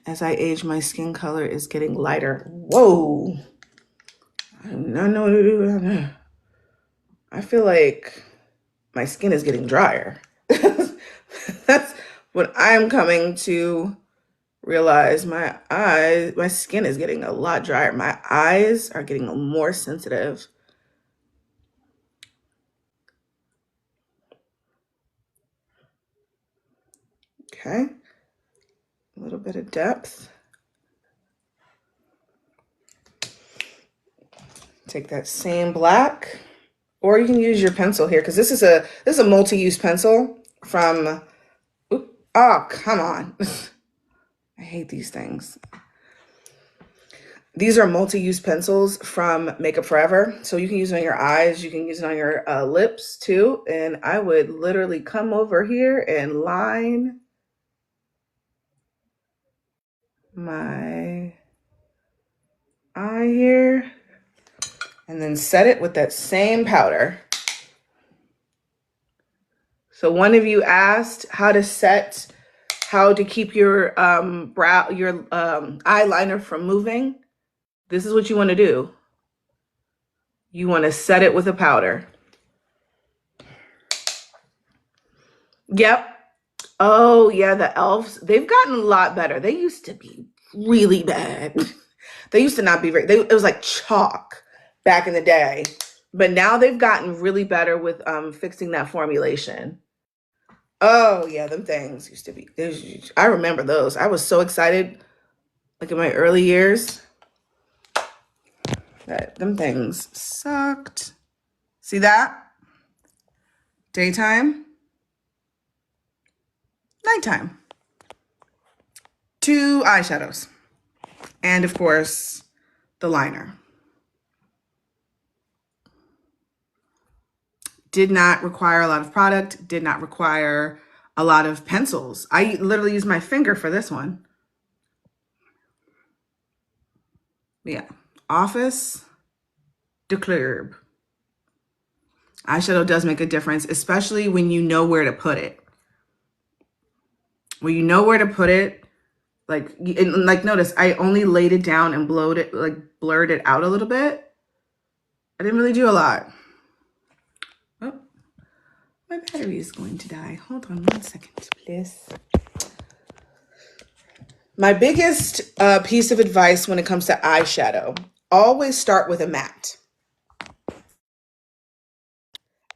as I age, my skin color is getting lighter. Whoa. I do not know what to do with that. I feel like my skin is getting drier. That's what I'm coming to realize. My skin is getting a lot drier. My eyes are getting more sensitive. Okay. A little bit of depth. Take that same black, or you can use your pencil here, because this is a multi-use pencil from, oh, come on. I hate these things. These are multi-use pencils from Makeup Forever. So you can use it on your eyes, you can use it on your lips too. And I would literally come over here and line my eye here and then set it with that same powder. So one of you asked how to keep your eyeliner from moving. This is what you want to do. You want to set it with a powder. Yep. Oh yeah, the elves, they've gotten a lot better. They used to be really bad. They used to not be it was like chalk back in the day. But now they've gotten really better with fixing that formulation. Oh yeah, them things used to be, I remember those. I was so excited, like in my early years, that them things sucked. See that? Daytime, nighttime. 2 eyeshadows. And of course, the liner. Did not require a lot of product, did not require a lot of pencils. I literally used my finger for this one. Yeah, Office de Club. Eyeshadow does make a difference, especially when you know where to put it. When you know where to put it, like notice I only laid it down and blurred it out a little bit. I didn't really do a lot. Oh, my battery is going to die. Hold on 1 second, please. My biggest piece of advice when it comes to eyeshadow, always start with a matte.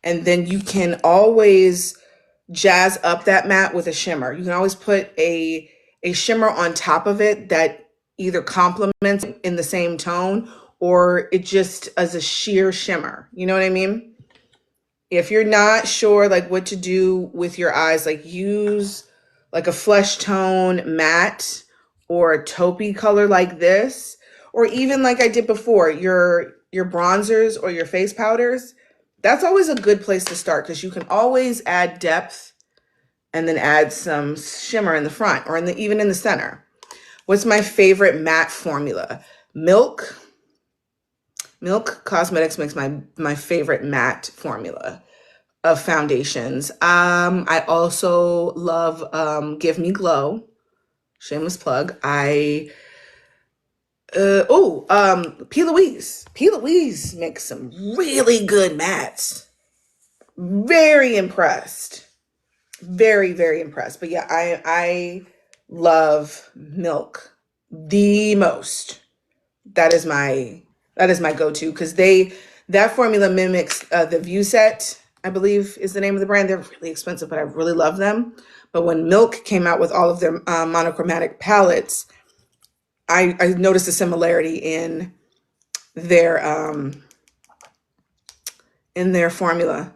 And then you can always jazz up that matte with a shimmer. You can always put a shimmer on top of it that either complements in the same tone or it just as a sheer shimmer. You know what I mean? If you're not sure like what to do with your eyes, like use like a flesh tone matte or a taupey color like this, or even like I did before, your bronzers or your face powders. That's always a good place to start because you can always add depth and then add some shimmer in the front or even in the center. What's my favorite matte formula? Milk Cosmetics makes my favorite matte formula of foundations. I also love Give Me Glow. Shameless plug. P. Louise. P. Louise makes some really good mattes. Very impressed. Very, very impressed. But yeah, I love Milk the most. That is my go-to because that formula mimics the View Set, I believe is the name of the brand. They're really expensive, but I really love them. But when Milk came out with all of their monochromatic palettes, I noticed a similarity in their formula.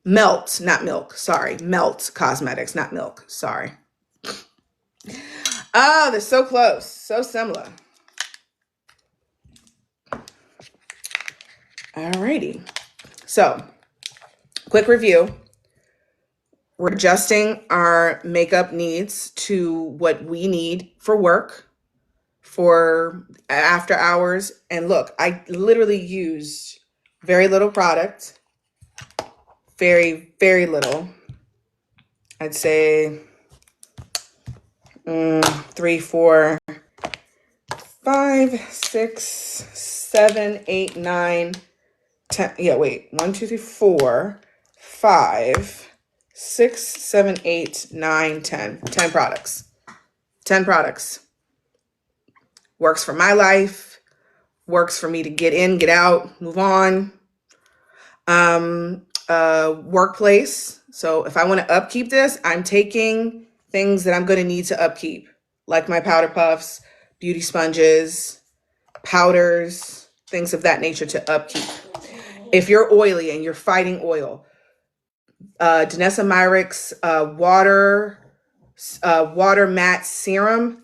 Melt, not Milk. Sorry, Melt Cosmetics, not Milk. Sorry. Oh, they're so close, so similar. Alrighty. So, quick review. We're adjusting our makeup needs to what we need for work. for after hours. And look, I literally used very little product, very, very little. I'd say 3, 4, 5, 6, 7, 8, 9, 10. Yeah, wait. 1, 2, 3, 4, 5, 6, 7, 8, 9, 10. 10 products. 10 products. Works for my life. Works for me to get in, get out, move on. Workplace. So if I want to upkeep this, I'm taking things that I'm going to need to upkeep, like my powder puffs, beauty sponges, powders, things of that nature to upkeep. If you're oily and you're fighting oil, Danessa Myricks water matte serum,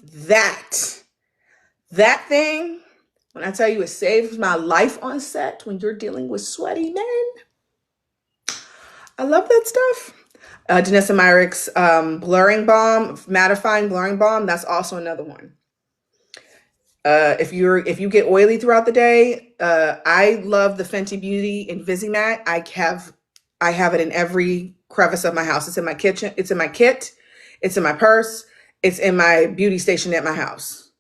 that thing, when I tell you it saves my life on set when you're dealing with sweaty men, I love that stuff. Danessa Myricks blurring balm, mattifying blurring balm, that's also another one. If you get oily throughout the day, I love the Fenty Beauty Invisimatte. I have it in every crevice of my house. It's in my kitchen. It's in my kit. It's in my purse. It's in my beauty station at my house.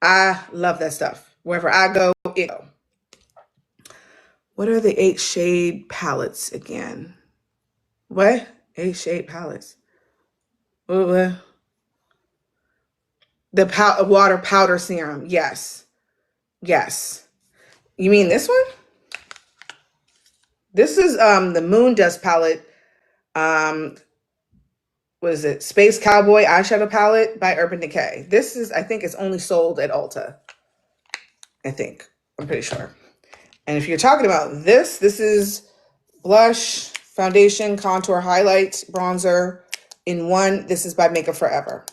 I love that stuff. Wherever I go, it go. What are the 8 shade palettes again? What? 8 shade palettes. What? The water powder serum. Yes. Yes. You mean this one? This is the Moon Dust palette. What is it? Space Cowboy eyeshadow palette by Urban Decay. This is, I think it's only sold at Ulta. I think. I'm pretty sure. And if you're talking about this is blush, foundation, contour, highlight, bronzer in one. This is by Makeup Forever.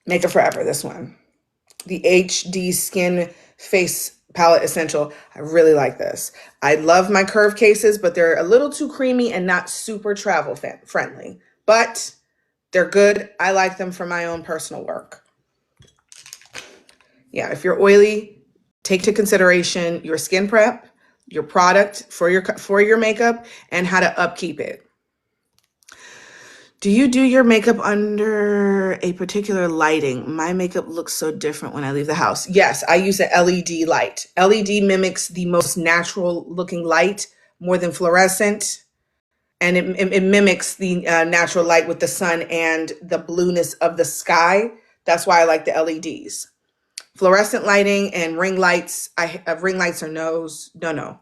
Makeup Forever, this one. The HD Skin Face Palette Essential. I really like this. I love my curve cases, but they're a little too creamy and not super travel friendly. But they're good. I like them for my own personal work. Yeah, if you're oily, take into consideration your skin prep, your product for your makeup, and how to upkeep it. Do you do your makeup under a particular lighting? My makeup looks so different when I leave the house. Yes, I use an LED light. LED mimics the most natural looking light more than fluorescent. And it mimics the natural light with the sun and the blueness of the sky. That's why I like the LEDs. Fluorescent lighting and ring lights, ring lights are no's. No,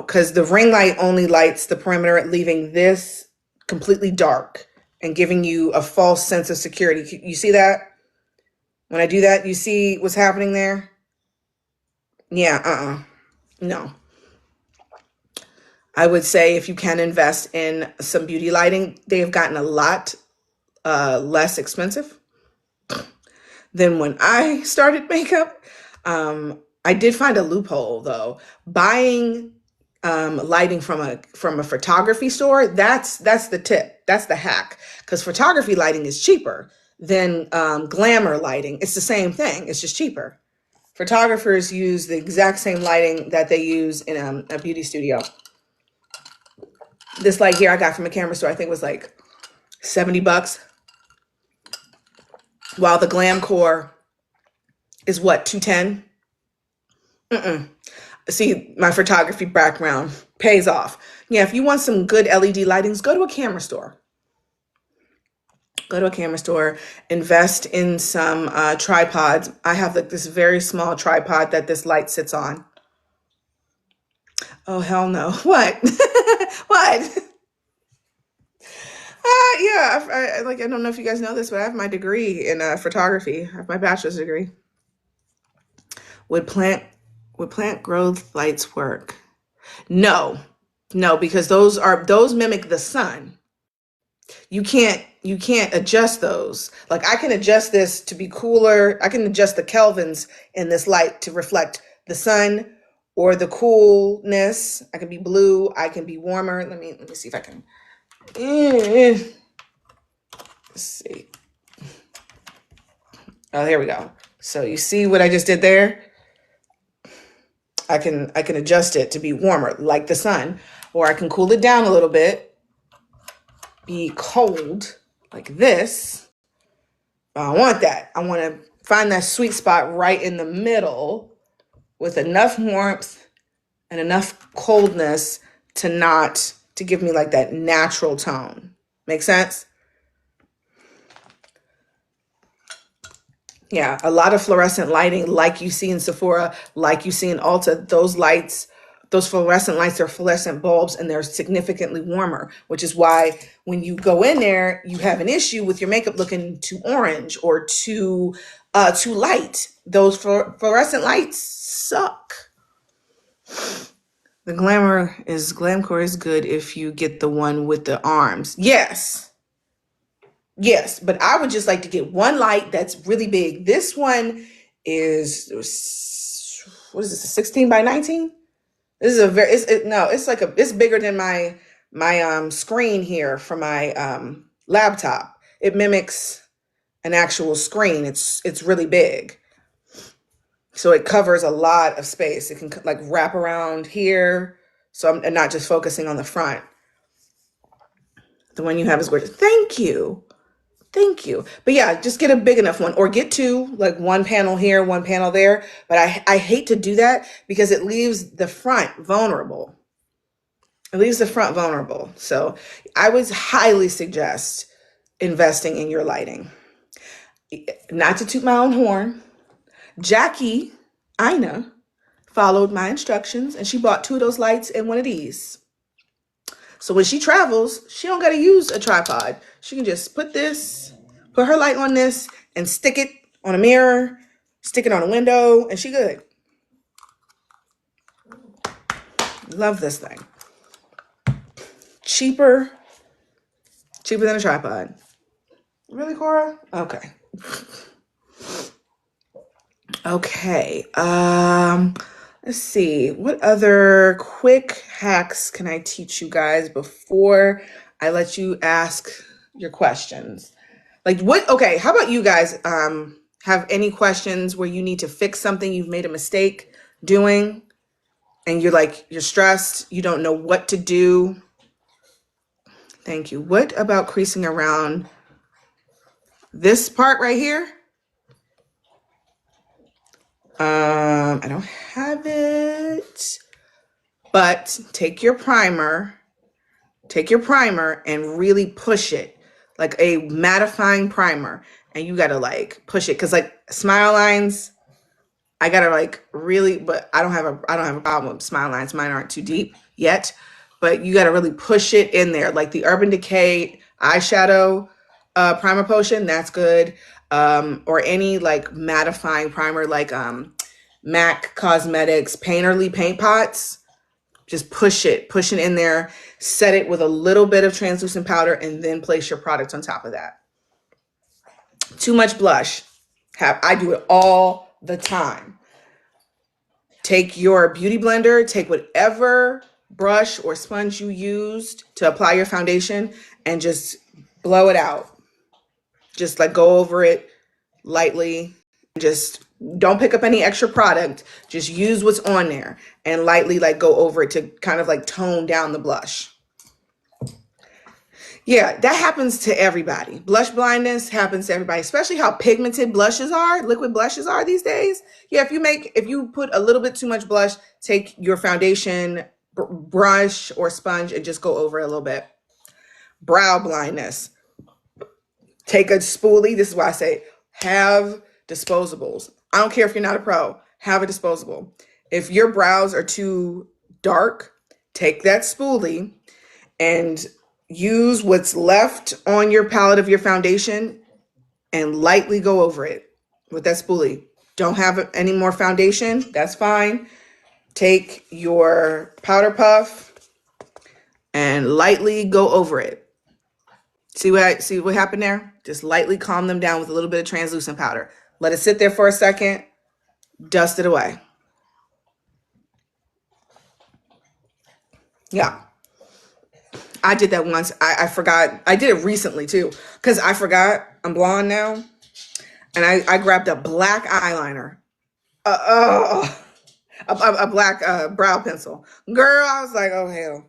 because the ring light only lights the perimeter, leaving this completely dark and giving you a false sense of security. You see that? When I do that, you see what's happening there? Yeah, no. I would say if you can invest in some beauty lighting, they have gotten a lot less expensive than when I started makeup. I did find a loophole though. Buying lighting from a photography store, that's the tip. That's the hack. Because photography lighting is cheaper than glamour lighting. It's the same thing. It's just cheaper. Photographers use the exact same lighting that they use in a beauty studio. This light here I got from a camera store. I think it was like $70. While the Glamcore is what, $210? See, my photography background pays off. Yeah, if you want some good LED lightings, go to a camera store. Go to a camera store, invest in some tripods. I have like this very small tripod that this light sits on. Oh, hell no. What? What? Yeah, I don't know if you guys know this, but I have my degree in photography. I have my bachelor's degree. Would plant growth lights work? No, because those mimic the sun. You can't adjust those. Like I can adjust this to be cooler. I can adjust the kelvins in this light to reflect the sun or the coolness. I can be blue. I can be warmer. Let me see if I can. Let's see. Oh, here we go. So you see what I just did there? I can adjust it to be warmer, like the sun, or I can cool it down a little bit, be cold, like this. I don't want that. I want to find that sweet spot right in the middle with enough warmth and enough coldness to give me like that natural tone. Make sense? Yeah, a lot of fluorescent lighting, like you see in Sephora, like you see in Ulta, those lights, those fluorescent lights are fluorescent bulbs and they're significantly warmer, which is why when you go in there, you have an issue with your makeup looking too orange or too light. Those fluorescent lights suck. The Glamcore is good if you get the one with the arms. Yes. Yes, but I would just like to get one light that's really big. This one is, what is this, a 16 by 19? This is a very, it's bigger than my screen here for my laptop. It mimics an actual screen. It's really big. So it covers a lot of space. It can like wrap around here. So I'm not just focusing on the front. The one you have is gorgeous. Thank you. Thank you. But yeah, just get a big enough one or get two, like one panel here, one panel there. But I hate to do that because it leaves the front vulnerable. It leaves the front vulnerable. So I would highly suggest investing in your lighting. Not to toot my own horn. Jackie, Ina, followed my instructions and she bought two of those lights and one of these. So when she travels, she don't got to use a tripod. She can just put her light on this and stick it on a mirror, stick it on a window, and she good. Love this thing. Cheaper than a tripod. Really, Cora? Okay. Okay. Let's see. What other quick hacks can I teach you guys before I let you ask your questions? Like what? Okay. How about you guys have any questions where you need to fix something you've made a mistake doing and you're stressed, you don't know what to do? Thank you. What about creasing around this part right here? I don't have it, but take your primer and really push it like a mattifying primer. And you gotta like push it. Cause like smile lines, I gotta like really, but I don't have a problem with smile lines. Mine aren't too deep yet, but you gotta really push it in there. Like the Urban Decay eyeshadow primer potion, that's good. Or any like mattifying primer like MAC Cosmetics Painterly paint pots. Just push it in there, set it with a little bit of translucent powder, and then place your product on top of that. Too much blush. I do it all the time. Take your beauty blender, take whatever brush or sponge you used to apply your foundation and just blow it out. Just like go over it lightly. Just don't pick up any extra product. Just use what's on there and lightly like go over it to kind of like tone down the blush. Yeah, that happens to everybody. Blush blindness happens to everybody, especially how pigmented blushes are, liquid blushes are these days. Yeah, if you put a little bit too much blush, take your foundation brush or sponge and just go over it a little bit. Brow blindness. Take a spoolie. This is why I say have disposables. I don't care if you're not a pro, have a disposable. If your brows are too dark, take that spoolie and use what's left on your palette of your foundation and lightly go over it with that spoolie. Don't have any more foundation, that's fine. Take your powder puff and lightly go over it. See what happened there? Just lightly calm them down with a little bit of translucent powder. Let it sit there for a second. Dust it away. Yeah. I did that once. I forgot. I did it recently too because I forgot. I'm blonde now. And I grabbed a black eyeliner. A black brow pencil. Girl, I was like, oh hell.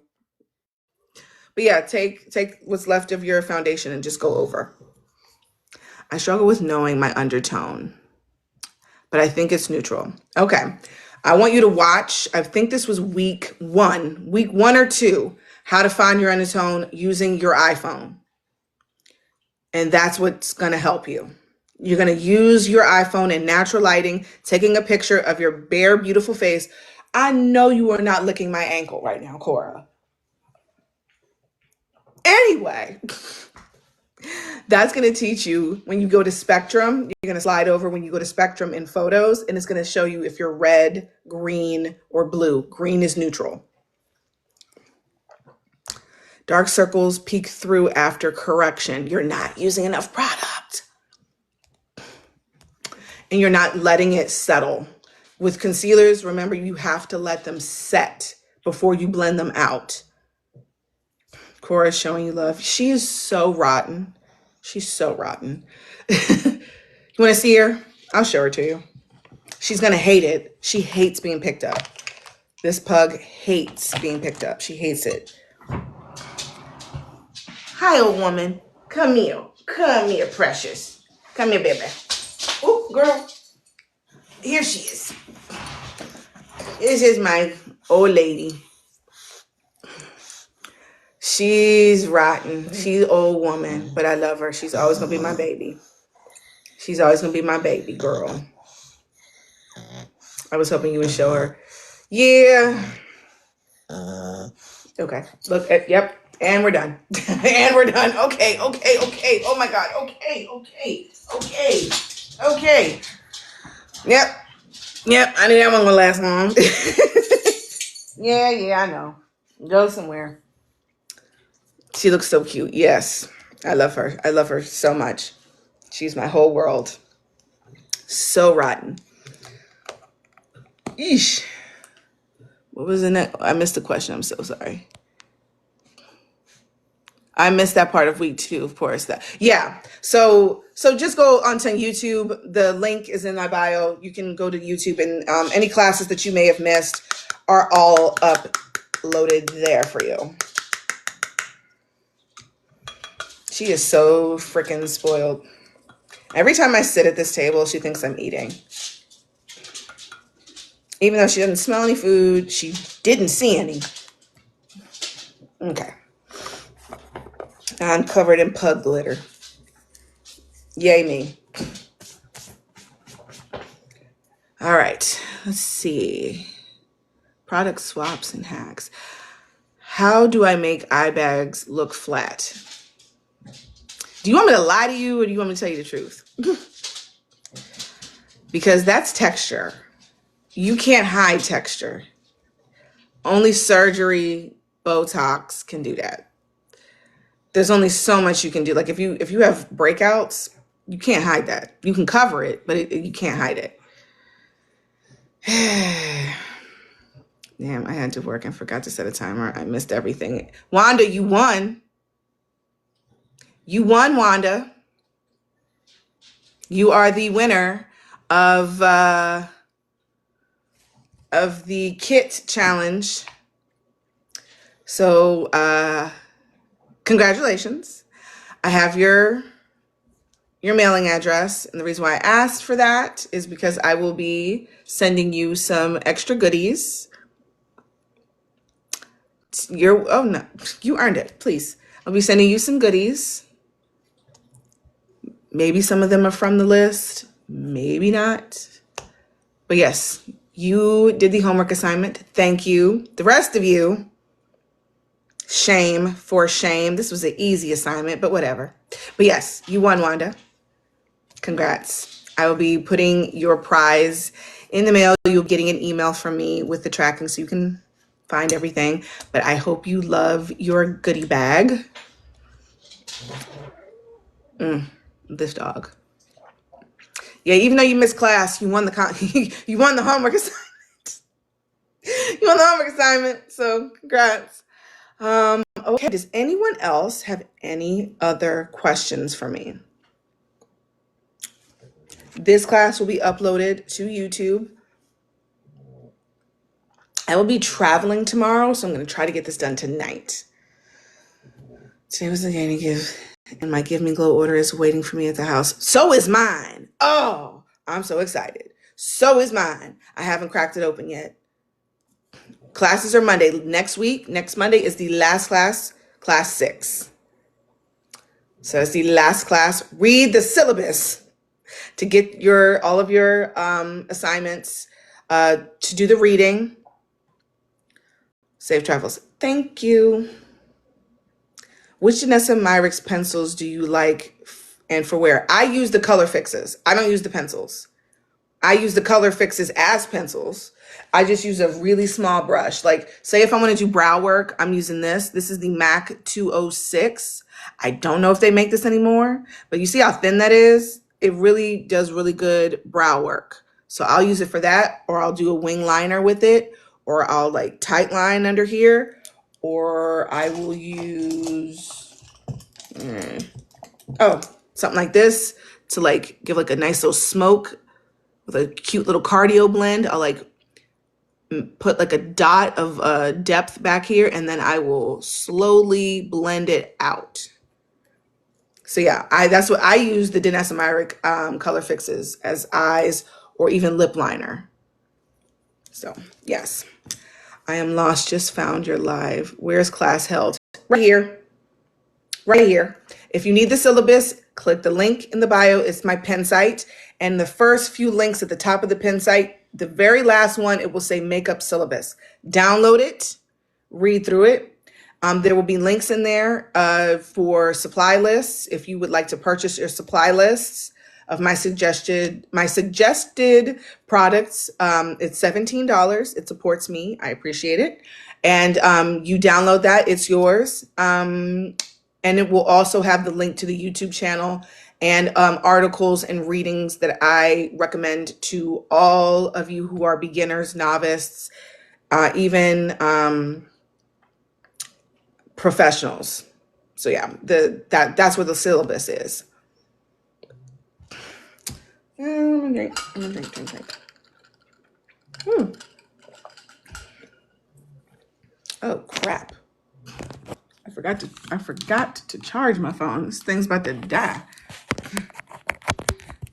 But yeah, take what's left of your foundation and just go over. I struggle with knowing my undertone, but I think it's neutral. Okay. I want you to watch. I think this was week one or two, how to find your undertone using your iPhone. And that's what's going to help you. You're going to use your iPhone in natural lighting, taking a picture of your bare, beautiful face. I know you are not licking my ankle right now, Cora. Anyway, that's going to teach you when you go to Spectrum. You're going to slide over when you go to Spectrum in photos, and it's going to show you if you're red, green, or blue. Green is neutral. Dark circles peek through after correction. You're not using enough product. And you're not letting it settle. With concealers, remember, you have to let them set before you blend them out. Cora's showing you love. She is so rotten. She's so rotten. You want to see her? I'll show her to you. She's going to hate it. She hates being picked up. This pug hates being picked up. She hates it. Hi, old woman. Come here. Come here, precious. Come here, baby. Oh, girl. Here she is. This is my old lady. She's rotten. She's an old woman, but I love her. She's always going to be my baby. She's always going to be my baby girl. I was hoping you would show her. Yeah. Okay. Look at, yep. And we're done. And we're done. Okay. Oh my God. Okay. Yep. I knew that one would last long. Yeah, I know. Go somewhere. She looks so cute. Yes. I love her. I love her so much. She's my whole world. So rotten. Eesh. What was the next? I missed the question. I'm so sorry. I missed that part of week 2, of course. Yeah. So just go onto YouTube. The link is in my bio. You can go to YouTube, and any classes that you may have missed are all uploaded there for you. She is so freaking spoiled. Every time I sit at this table, she thinks I'm eating. Even though she doesn't smell any food, she didn't see any. Okay. I'm covered in pug glitter. Yay me. All right. Let's see. Product swaps and hacks. How do I make eye bags look flat? Do you want me to lie to you, or do you want me to tell you the truth? Because that's texture. You can't hide texture. Only surgery, Botox can do that. There's only so much you can do. Like if you have breakouts, you can't hide that. You can cover it, but you can't hide it. Damn, I had to work and forgot to set a timer. I missed everything. Wanda, you won. You won, Wanda. You are the winner of the kit challenge. So congratulations. I have your mailing address, and the reason why I asked for that is because I will be sending you some extra goodies. Oh no, you earned it. Please, I'll be sending you some goodies. Maybe some of them are from the list, maybe not. But yes, you did the homework assignment. Thank you. The rest of you, shame for shame. This was an easy assignment, but whatever. But yes, you won, Wanda. Congrats. I will be putting your prize in the mail. You'll be getting an email from me with the tracking so you can find everything. But I hope you love your goodie bag. This dog. Yeah, even though you missed class, you won the you won the homework assignment. You won the homework assignment, so congrats. Okay, does anyone else have any other questions for me? This class will be uploaded to YouTube. I will be traveling tomorrow, so I'm going to try to get this done tonight. Today was the day to give, and my Give Me Glow order is waiting for me at the house. So is mine. Oh, I'm so excited. So is mine. I haven't cracked it open yet. Classes are Monday. Next Monday is the last class, class 6. So it's the last class. Read the syllabus to get all of your assignments, to do the reading. Safe travels. Thank you. Which Janessa Myricks pencils do you like and for where? I use the color fixes. I don't use the pencils. I use the color fixes as pencils. I just use a really small brush. Like, say if I want to do brow work, I'm using this. This is the MAC 206. I don't know if they make this anymore, but you see how thin that is? It really does really good brow work. So I'll use it for that, or I'll do a wing liner with it, or I'll like tight line under here, or I will use, something like this to like give like a nice little smoke with a cute little cardio blend. I'll like put like a dot of depth back here, and then I will slowly blend it out. So yeah, that's what I use, the Danessa Myrick color fixes as eyes or even lip liner. So yes, I am lost. Just found your live. Where's class held? Right here. Right here. If you need the syllabus, click the link in the bio. It's my Penn site. And the first few links at the top of the Penn site, the very last one, it will say makeup syllabus. Download it, read through it. There will be links in there for supply lists. If you would like to purchase your supply lists of my suggested products, it's $17. It supports me. I appreciate it. And you download that, it's yours. And it will also have the link to the YouTube channel and articles and readings that I recommend to all of you who are beginners, novices, even professionals. So yeah, that's what the syllabus is. I'm gonna drink. Oh crap. I forgot to charge my phone. This thing's about to die.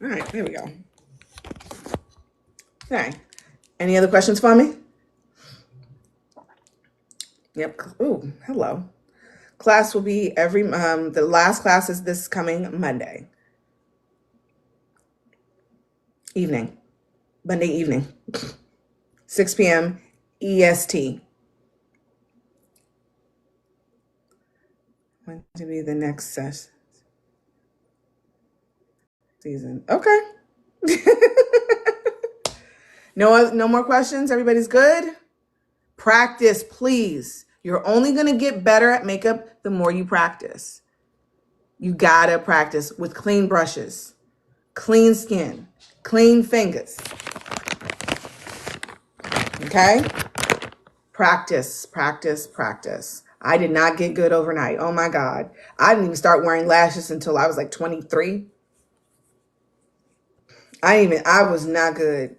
All right, there we go. Okay. Any other questions for me? Yep. Ooh, hello. Class will be the last class is this coming Monday evening. Monday evening. 6 p.m. EST. When to be the next season. Okay. No more questions? Everybody's good? Practice, please. You're only going to get better at makeup the more you practice. You gotta practice with clean brushes, clean skin, clean fingers. Okay? Practice, practice, practice. I did not get good overnight. Oh my God. I didn't even start wearing lashes until I was like 23. I was not good.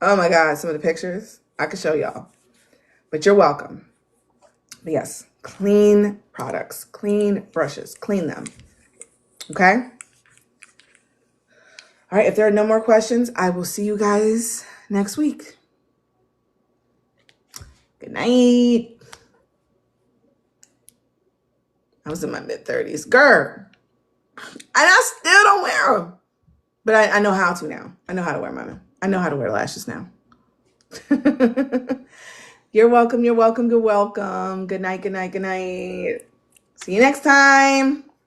Oh my God, some of the pictures I could show y'all. But you're welcome. But yes, clean products, clean brushes, clean them. Okay? All right, if there are no more questions, I will see you guys next week. Good night. I was in my mid-30s. Girl. And I still don't wear them. But I know how to now. I know how to wear mine. I know how to wear lashes now. You're welcome. You're welcome. You're welcome. Good night. Good night. Good night. See you next time.